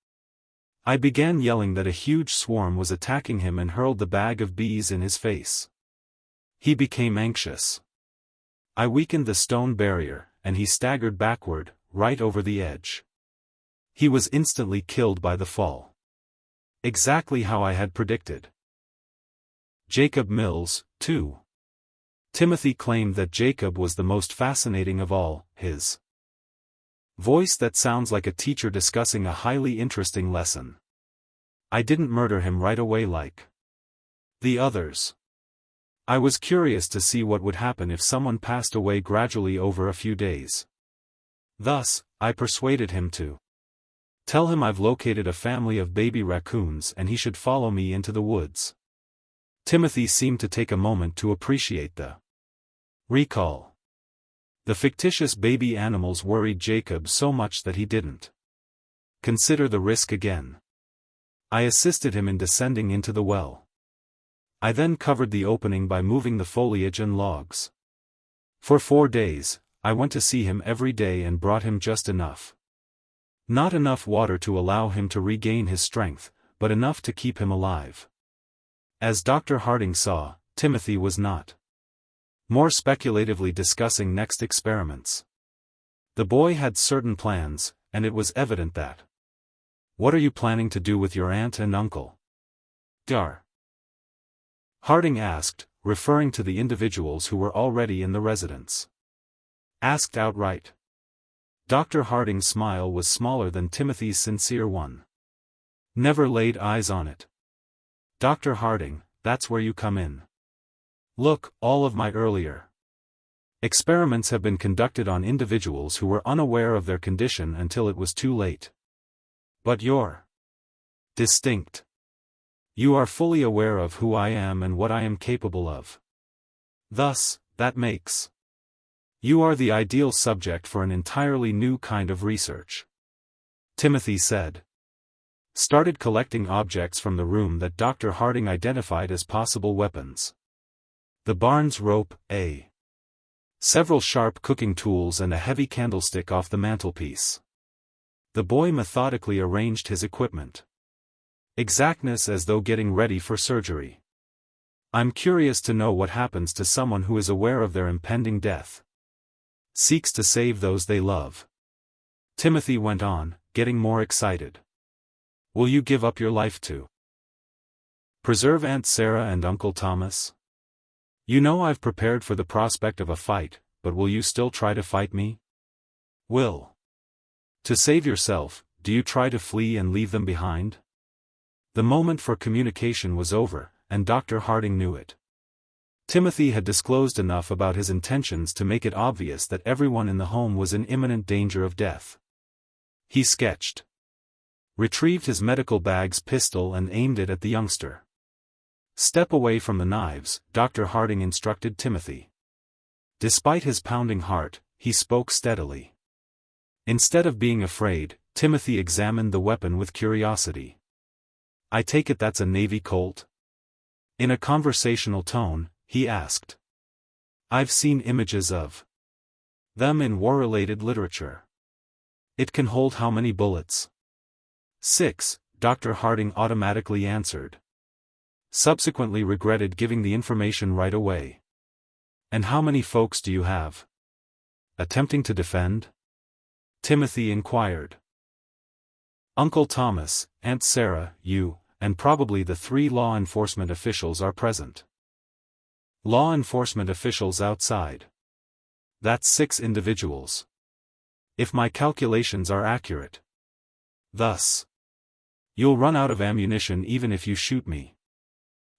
I began yelling that a huge swarm was attacking him and hurled the bag of bees in his face. He became anxious. I weakened the stone barrier, and he staggered backward, right over the edge. He was instantly killed by the fall. Exactly how I had predicted. Jacob Mills, too. Timothy claimed that Jacob was the most fascinating of all, his voice that sounds like a teacher discussing a highly interesting lesson. I didn't murder him right away like the others. I was curious to see what would happen if someone passed away gradually over a few days. Thus, I persuaded him to tell him I've located a family of baby raccoons and he should follow me into the woods. Timothy seemed to take a moment to appreciate the recall. The fictitious baby animals worried Jacob so much that he didn't consider the risk again. I assisted him in descending into the well. I then covered the opening by moving the foliage and logs. For 4 days, I went to see him every day and brought him just enough. Not enough water to allow him to regain his strength, but enough to keep him alive. As Dr. Harding saw, Timothy was not more speculatively discussing next experiments. The boy had certain plans, and it was evident that. What are you planning to do with your aunt and uncle? Dr. Harding asked, referring to the individuals who were already in the residence. Asked outright. Dr. Harding's smile was smaller than Timothy's sincere one. Never laid eyes on it. Dr. Harding, that's where you come in. Look, all of my earlier experiments have been conducted on individuals who were unaware of their condition until it was too late. But you're distinct. You are fully aware of who I am and what I am capable of. Thus, that makes you are the ideal subject for an entirely new kind of research. Timothy said. Started collecting objects from the room that Dr. Harding identified as possible weapons. The Barnes rope, several sharp cooking tools and a heavy candlestick off the mantelpiece. The boy methodically arranged his equipment. Exactness as though getting ready for surgery. I'm curious to know what happens to someone who is aware of their impending death. Seeks to save those they love. Timothy went on, getting more excited. Will you give up your life to preserve Aunt Sarah and Uncle Thomas? You know I've prepared for the prospect of a fight, but will you still try to fight me? Will. To save yourself, do you try to flee and leave them behind? The moment for communication was over, and Dr. Harding knew it. Timothy had disclosed enough about his intentions to make it obvious that everyone in the home was in imminent danger of death. He sketched. Retrieved his medical bag's pistol and aimed it at the youngster. Step away from the knives, Dr. Harding instructed Timothy. Despite his pounding heart, he spoke steadily. Instead of being afraid, Timothy examined the weapon with curiosity. I take it that's a Navy Colt? In a conversational tone, he asked. I've seen images of them in war-related literature. It can hold how many bullets? 6, Dr. Harding automatically answered. Subsequently regretted giving the information right away. And how many folks do you have? Attempting to defend? Timothy inquired. Uncle Thomas, Aunt Sarah, you, and probably the 3 law enforcement officials are present. Law enforcement officials outside. That's 6 individuals. If my calculations are accurate. Thus, you'll run out of ammunition even if you shoot me.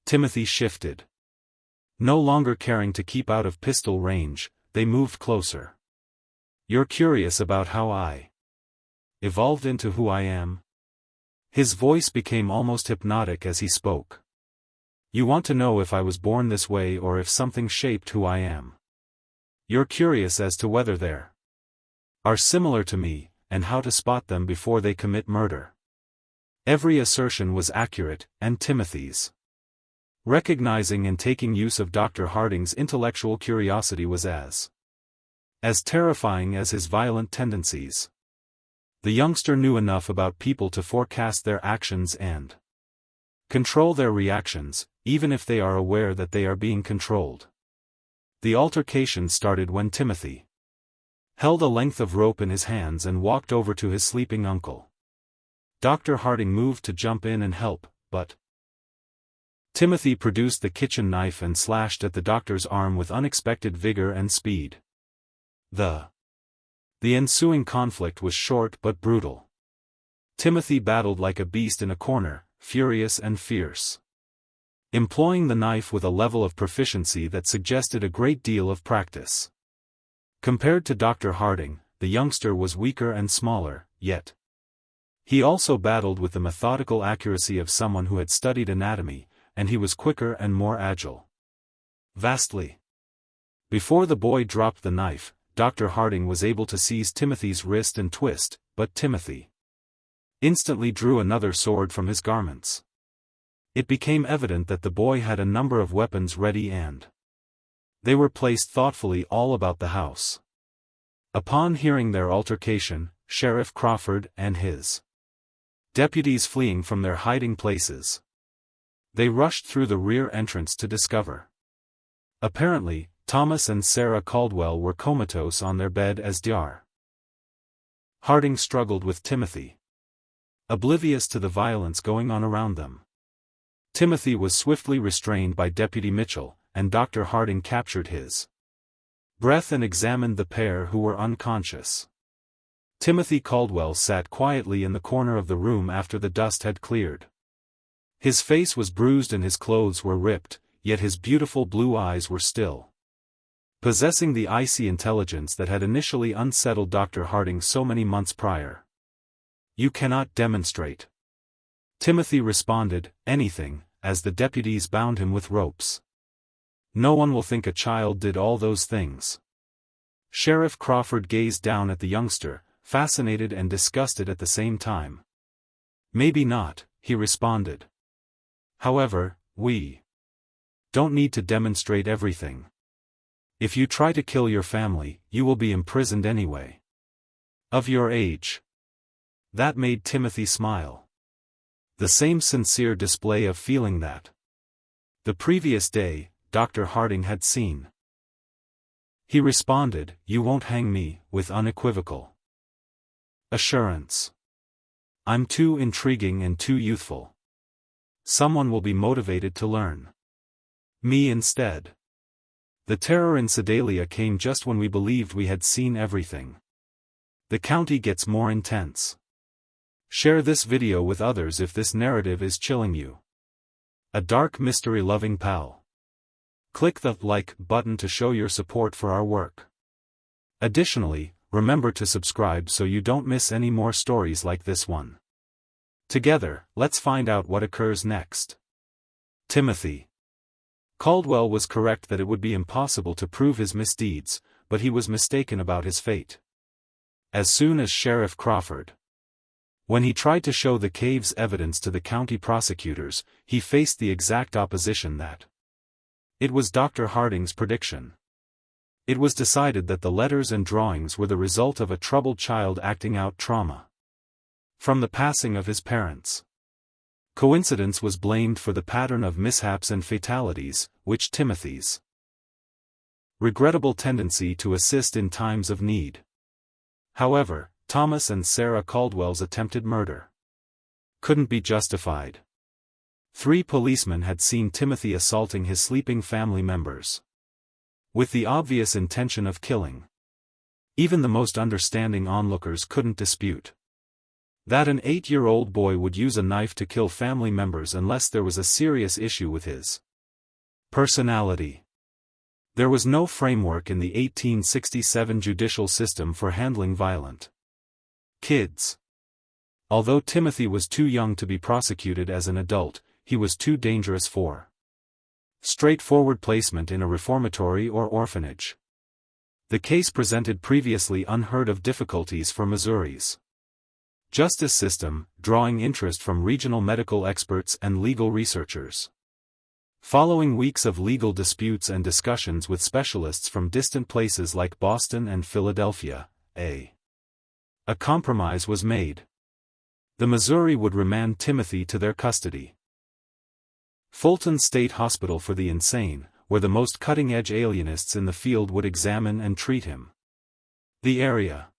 Timothy shifted. No longer caring to keep out of pistol range, they moved closer. You're curious about how I evolved into who I am? His voice became almost hypnotic as he spoke. You want to know if I was born this way or if something shaped who I am. You're curious as to whether they are similar to me, and how to spot them before they commit murder. Every assertion was accurate, and Timothy's recognizing and taking use of Dr. Harding's intellectual curiosity was as terrifying as his violent tendencies. The youngster knew enough about people to forecast their actions and control their reactions, even if they are aware that they are being controlled. The altercation started when Timothy held a length of rope in his hands and walked over to his sleeping uncle. Dr. Harding moved to jump in and help, but Timothy produced the kitchen knife and slashed at the doctor's arm with unexpected vigor and speed. The ensuing conflict was short but brutal. Timothy battled like a beast in a corner, furious and fierce, employing the knife with a level of proficiency that suggested a great deal of practice. Compared to Dr. Harding, the youngster was weaker and smaller, yet he also battled with the methodical accuracy of someone who had studied anatomy, and he was quicker and more agile. Vastly. Before the boy dropped the knife, Dr. Harding was able to seize Timothy's wrist and twist, but Timothy instantly drew another sword from his garments. It became evident that the boy had a number of weapons ready and they were placed thoughtfully all about the house. Upon hearing their altercation, Sheriff Crawford and his deputies fleeing from their hiding places, they rushed through the rear entrance to discover. Apparently, Thomas and Sarah Caldwell were comatose on their bed as Dr. Harding struggled with Timothy, oblivious to the violence going on around them. Timothy was swiftly restrained by Deputy Mitchell, and Dr. Harding captured his breath and examined the pair who were unconscious. Timothy Caldwell sat quietly in the corner of the room after the dust had cleared. His face was bruised and his clothes were ripped, yet his beautiful blue eyes were still possessing the icy intelligence that had initially unsettled Dr. Harding so many months prior. You cannot demonstrate. Timothy responded, anything, as the deputies bound him with ropes. No one will think a child did all those things. Sheriff Crawford gazed down at the youngster, fascinated and disgusted at the same time. Maybe not, he responded. However, we don't need to demonstrate everything. If you try to kill your family, you will be imprisoned anyway. Of your age. That made Timothy smile. The same sincere display of feeling that the previous day, Dr. Harding had seen. He responded, you won't hang me, with unequivocal assurance. I'm too intriguing and too youthful. Someone will be motivated to learn. Me instead. The terror in Sedalia came just when we believed we had seen everything. The county gets more intense. Share this video with others if this narrative is chilling you. A dark mystery-loving pal. Click the like button to show your support for our work. Additionally, remember to subscribe so you don't miss any more stories like this one. Together, let's find out what occurs next. Timothy Caldwell was correct that it would be impossible to prove his misdeeds, but he was mistaken about his fate. As soon as Sheriff Crawford, when he tried to show the cave's evidence to the county prosecutors, he faced the exact opposition that it was Dr. Harding's prediction. It was decided that the letters and drawings were the result of a troubled child acting out trauma from the passing of his parents. Coincidence was blamed for the pattern of mishaps and fatalities, which Timothy's regrettable tendency to assist in times of need. However, Thomas and Sarah Caldwell's attempted murder couldn't be justified. 3 policemen had seen Timothy assaulting his sleeping family members, with the obvious intention of killing. Even the most understanding onlookers couldn't dispute that an 8-year-old boy would use a knife to kill family members unless there was a serious issue with his personality. There was no framework in the 1867 judicial system for handling violent kids. Although Timothy was too young to be prosecuted as an adult, he was too dangerous for straightforward placement in a reformatory or orphanage. The case presented previously unheard-of difficulties for Missouri's justice system, drawing interest from regional medical experts and legal researchers. Following weeks of legal disputes and discussions with specialists from distant places like Boston and Philadelphia, a compromise was made. The Missouri would remand Timothy to their custody. Fulton State Hospital for the Insane, where the most cutting-edge alienists in the field would examine and treat him. The area.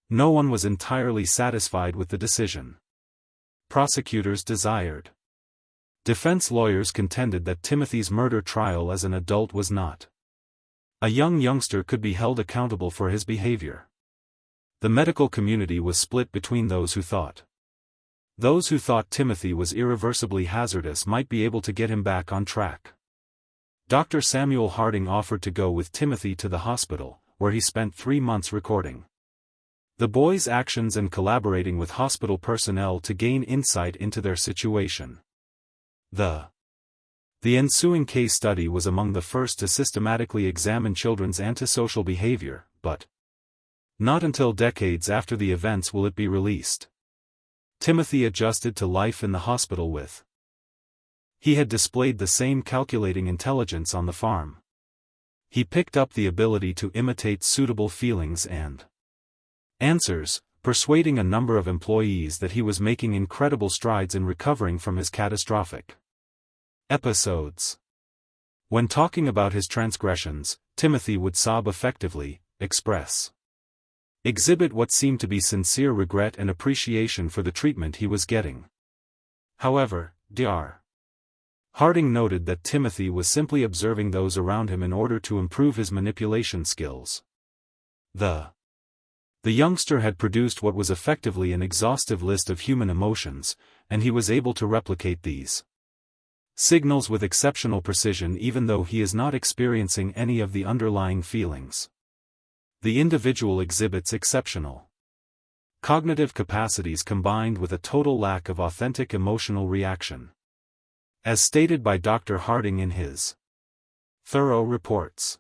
No one was entirely satisfied with the decision. Prosecutors desired. Defense lawyers contended that Timothy's murder trial as an adult was not. A youngster could be held accountable for his behavior. The medical community was split between those who thought Timothy was irreversibly hazardous might be able to get him back on track. Dr. Samuel Harding offered to go with Timothy to the hospital, where he spent 3 months recording the boy's actions and collaborating with hospital personnel to gain insight into their situation. The ensuing case study was among the first to systematically examine children's antisocial behavior, but not until decades after the events will it be released. Timothy adjusted to life in the hospital with. He had displayed the same calculating intelligence on the farm. He picked up the ability to imitate suitable feelings and answers, persuading a number of employees that he was making incredible strides in recovering from his catastrophic episodes. When talking about his transgressions, Timothy would sob effectively, exhibit what seemed to be sincere regret and appreciation for the treatment he was getting. However, Dr. Harding noted that Timothy was simply observing those around him in order to improve his manipulation skills. The youngster had produced what was effectively an exhaustive list of human emotions, and he was able to replicate these signals with exceptional precision even though he is not experiencing any of the underlying feelings. The individual exhibits exceptional cognitive capacities combined with a total lack of authentic emotional reaction. As stated by Dr. Harding in his thorough reports,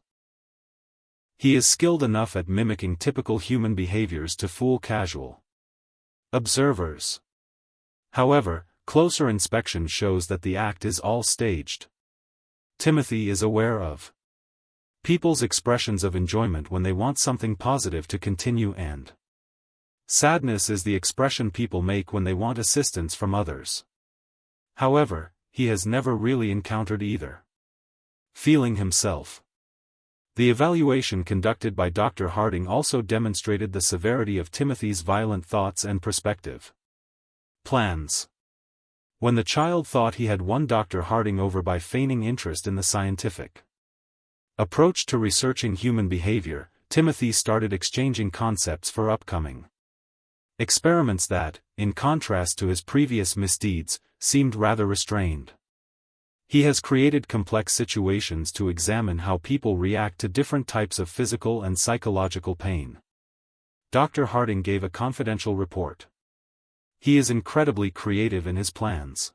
he is skilled enough at mimicking typical human behaviors to fool casual observers. However, closer inspection shows that the act is all staged. Timothy is aware of people's expressions of enjoyment when they want something positive to continue, and sadness is the expression people make when they want assistance from others. However, he has never really encountered either feeling himself. The evaluation conducted by Dr. Harding also demonstrated the severity of Timothy's violent thoughts and perspective plans. When the child thought he had won Dr. Harding over by feigning interest in the scientific approach to researching human behavior, Timothy started exchanging concepts for upcoming experiments that, in contrast to his previous misdeeds, seemed rather restrained. He has created complex situations to examine how people react to different types of physical and psychological pain. Dr. Harding gave a confidential report. He is incredibly creative in his plans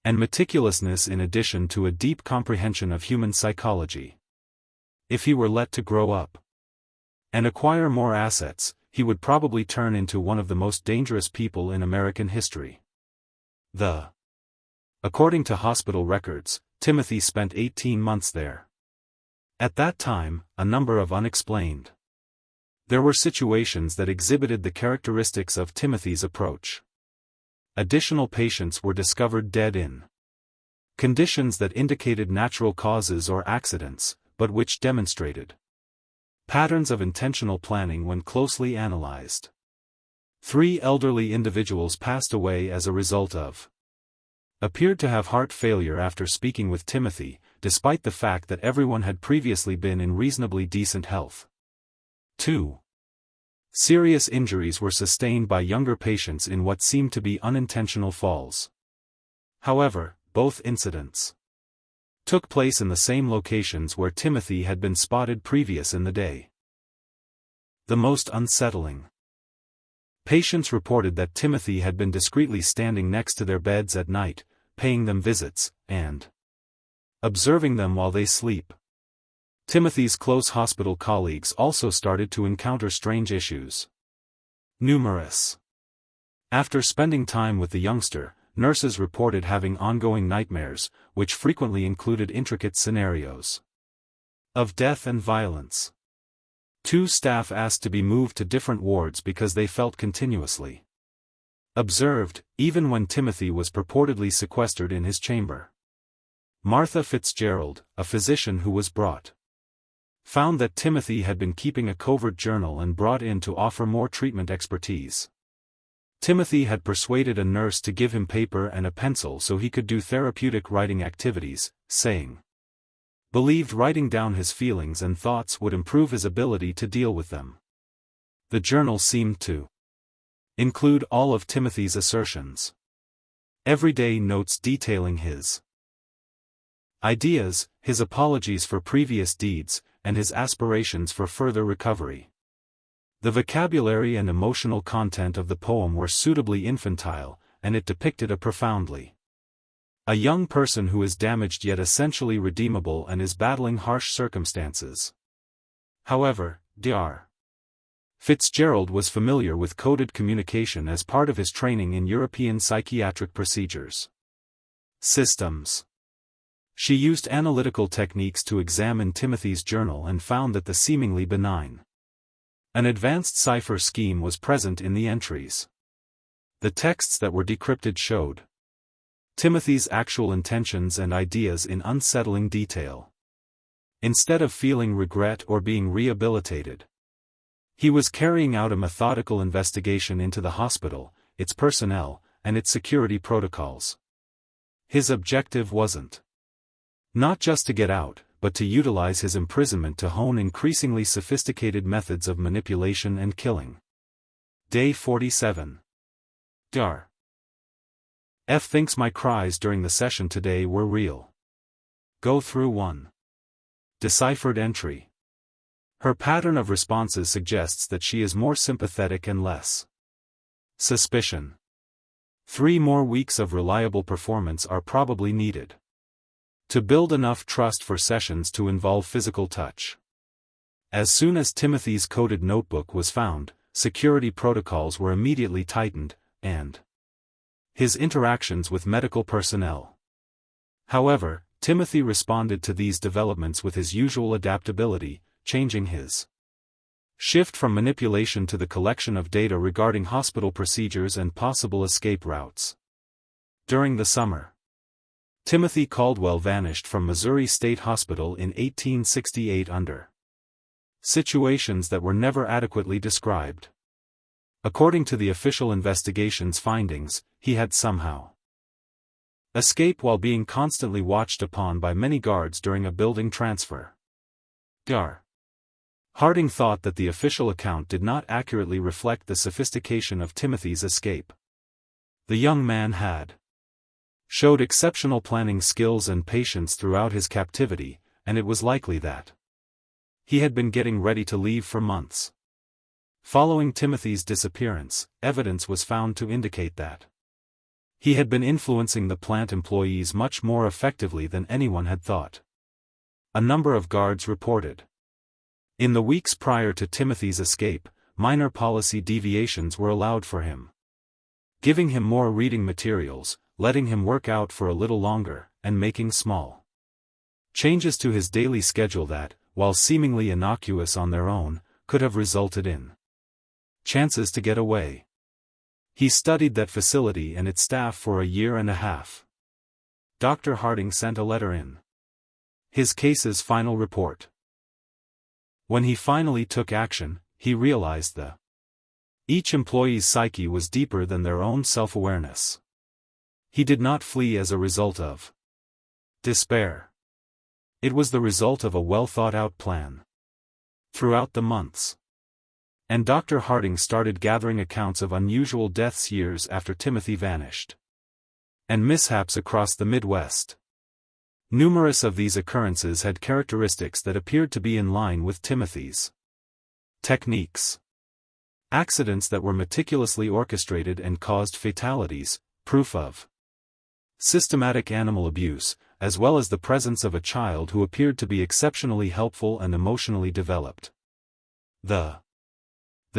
and meticulousness in addition to a deep comprehension of human psychology. If he were let to grow up and acquire more assets, he would probably turn into one of the most dangerous people in American history. According to hospital records, Timothy spent 18 months there. At that time, a number of unexplained. There were situations that exhibited the characteristics of Timothy's approach. Additional patients were discovered dead in conditions that indicated natural causes or accidents, but which demonstrated patterns of intentional planning when closely analyzed. 3 elderly individuals passed away as a result of appeared to have heart failure after speaking with Timothy, despite the fact that everyone had previously been in reasonably decent health. 2. Serious injuries were sustained by younger patients in what seemed to be unintentional falls. However, both incidents took place in the same locations where Timothy had been spotted previous in the day. The most unsettling. Patients reported that Timothy had been discreetly standing next to their beds at night, paying them visits, and observing them while they sleep. Timothy's close hospital colleagues also started to encounter strange issues. Numerous. After spending time with the youngster, nurses reported having ongoing nightmares, which frequently included intricate scenarios of death and violence. 2 staff asked to be moved to different wards because they felt continuously observed, even when Timothy was purportedly sequestered in his chamber. Martha Fitzgerald, a physician who was brought, found that Timothy had been keeping a covert journal and brought in to offer more treatment expertise. Timothy had persuaded a nurse to give him paper and a pencil so he could do therapeutic writing activities, saying believed writing down his feelings and thoughts would improve his ability to deal with them. The journal seemed to include all of Timothy's assertions. Everyday notes detailing his ideas, his apologies for previous deeds, and his aspirations for further recovery. The vocabulary and emotional content of the poem were suitably infantile, and it depicted a profoundly a young person who is damaged yet essentially redeemable and is battling harsh circumstances. However, Dr. Fitzgerald was familiar with coded communication as part of his training in European psychiatric procedures systems. She used analytical techniques to examine Timothy's journal and found that the seemingly benign an advanced cipher scheme was present in the entries. The texts that were decrypted showed Timothy's actual intentions and ideas in unsettling detail. Instead of feeling regret or being rehabilitated, he was carrying out a methodical investigation into the hospital, its personnel, and its security protocols. His objective wasn't not just to get out, but to utilize his imprisonment to hone increasingly sophisticated methods of manipulation and killing. Day 47. Dr. F thinks my cries during the session today were real. Go through 1. Deciphered entry. Her pattern of responses suggests that she is more sympathetic and less suspicion. 3 more weeks of reliable performance are probably needed to build enough trust for sessions to involve physical touch. As soon as Timothy's coded notebook was found, security protocols were immediately tightened, and his interactions with medical personnel. However, Timothy responded to these developments with his usual adaptability, changing his shift from manipulation to the collection of data regarding hospital procedures and possible escape routes. During the summer, Timothy Caldwell vanished from Missouri State Hospital in 1868 under situations that were never adequately described. According to the official investigation's findings, he had somehow escaped while being constantly watched upon by many guards during a building transfer. Dr. Harding thought that the official account did not accurately reflect the sophistication of Timothy's escape. The young man had showed exceptional planning skills and patience throughout his captivity, and it was likely that he had been getting ready to leave for months. Following Timothy's disappearance, evidence was found to indicate that he had been influencing the plant employees much more effectively than anyone had thought. A number of guards reported. In the weeks prior to Timothy's escape, minor policy deviations were allowed for him, giving him more reading materials, letting him work out for a little longer, and making small changes to his daily schedule that, while seemingly innocuous on their own, could have resulted in chances to get away. He studied that facility and its staff for a year and a half. Dr. Harding sent a letter in his case's final report. When he finally took action, he realized the Each employee's psyche was deeper than their own self-awareness. He did not flee as a result of despair. It was the result of a well-thought-out plan. Throughout the months, and Dr. Harding started gathering accounts of unusual deaths years after Timothy vanished, and mishaps across the Midwest. Numerous of these occurrences had characteristics that appeared to be in line with Timothy's techniques. Accidents that were meticulously orchestrated and caused fatalities, proof of systematic animal abuse, as well as the presence of a child who appeared to be exceptionally helpful and emotionally developed. The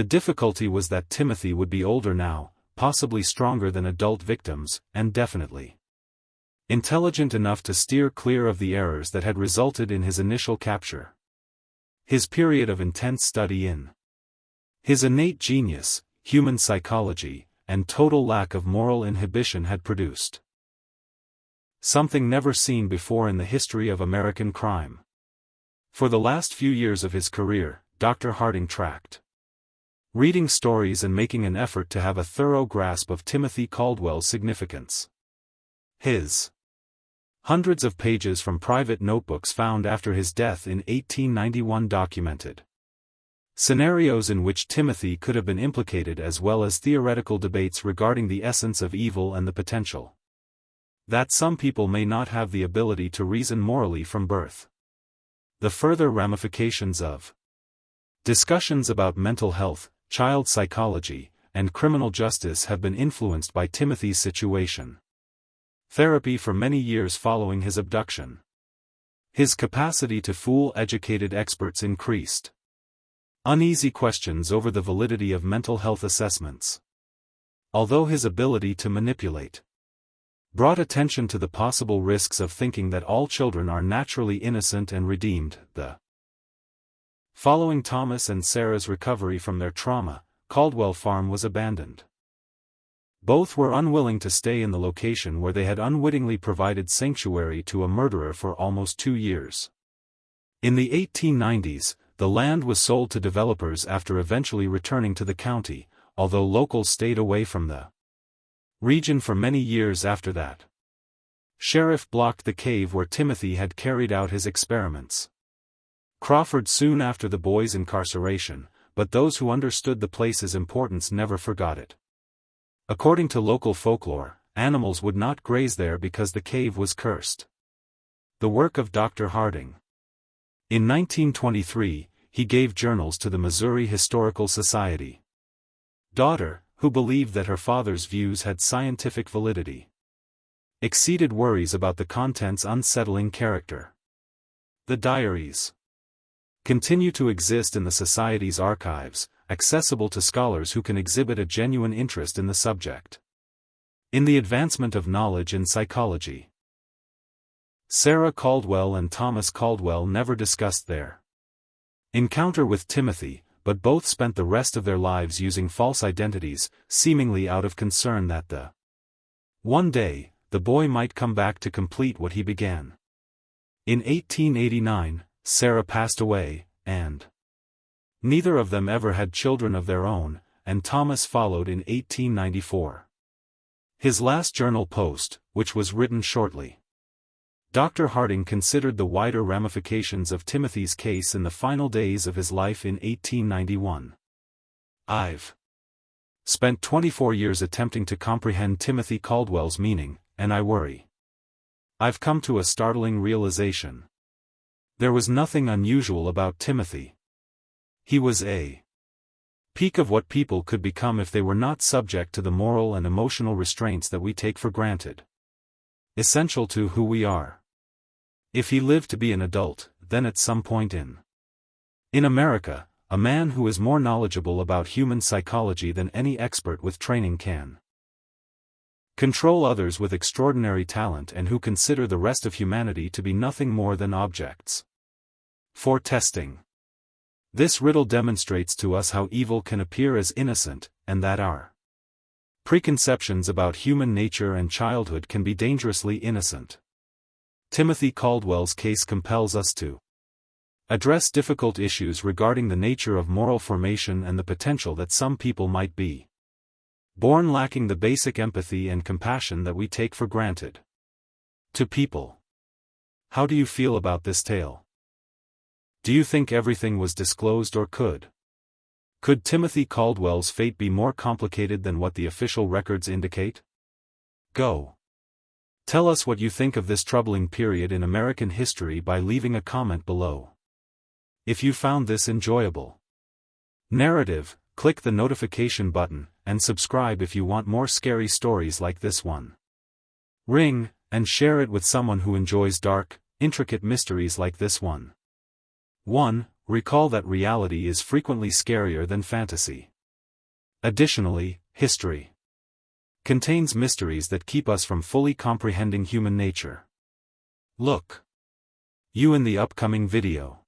difficulty was that Timothy would be older now, possibly stronger than adult victims, and definitely intelligent enough to steer clear of the errors that had resulted in his initial capture. His period of intense study in his innate genius, human psychology, and total lack of moral inhibition had produced something never seen before in the history of American crime. For the last few years of his career, Dr. Harding tracked reading stories and making an effort to have a thorough grasp of Timothy Caldwell's significance. His hundreds of pages from private notebooks found after his death in 1891 documented scenarios in which Timothy could have been implicated, as well as theoretical debates regarding the essence of evil and the potential that some people may not have the ability to reason morally from birth. The further ramifications of discussions about mental health, child psychology, and criminal justice have been influenced by Timothy's situation. Therapy for many years following his abduction. His capacity to fool educated experts increased. Uneasy questions over the validity of mental health assessments. Although his ability to manipulate brought attention to the possible risks of thinking that all children are naturally innocent and redeemed, following Thomas and Sarah's recovery from their trauma, Caldwell Farm was abandoned. Both were unwilling to stay in the location where they had unwittingly provided sanctuary to a murderer for almost 2 years. In the 1890s, the land was sold to developers after eventually returning to the county, although locals stayed away from the region for many years after that. Sheriff blocked the cave where Timothy had carried out his experiments. Crawford soon after the boy's incarceration, but those who understood the place's importance never forgot it. According to local folklore, animals would not graze there because the cave was cursed. The work of Dr. Harding. In 1923, he gave journals to the Missouri Historical Society. Daughter, who believed that her father's views had scientific validity, exceeded worries about the content's unsettling character. The diaries continue to exist in the Society's archives, accessible to scholars who can exhibit a genuine interest in the subject. In the advancement of knowledge in psychology. Sarah Caldwell and Thomas Caldwell never discussed their encounter with Timothy, but both spent the rest of their lives using false identities, seemingly out of concern that one day, the boy might come back to complete what he began. In 1889, Sarah passed away, and neither of them ever had children of their own, and Thomas followed in 1894. His last journal post, which was written shortly. Dr. Harding considered the wider ramifications of Timothy's case in the final days of his life in 1891. I've spent 24 years attempting to comprehend Timothy Caldwell's meaning, and I worry I've come to a startling realization. There was nothing unusual about Timothy. He was a peak of what people could become if they were not subject to the moral and emotional restraints that we take for granted. Essential to who we are. If he lived to be an adult, then at some point in America, a man who is more knowledgeable about human psychology than any expert with training can control others with extraordinary talent, and who consider the rest of humanity to be nothing more than objects for testing. This riddle demonstrates to us how evil can appear as innocent, and that our preconceptions about human nature and childhood can be dangerously innocent. Timothy Caldwell's case compels us to Address difficult issues regarding the nature of moral formation and the potential that some people might be born lacking the basic empathy and compassion that we take for granted. To people. How do you feel about this tale? Do you think everything was disclosed, or could Timothy Caldwell's fate be more complicated than what the official records indicate? Go. Tell us what you think of this troubling period in American history by leaving a comment below. If you found this enjoyable narrative, click the notification button, and subscribe if you want more scary stories like this one. Ring, and share it with someone who enjoys dark, intricate mysteries like this one. 1. Recall that reality is frequently scarier than fantasy. Additionally, history contains mysteries that keep us from fully comprehending human nature. Look you in the upcoming video.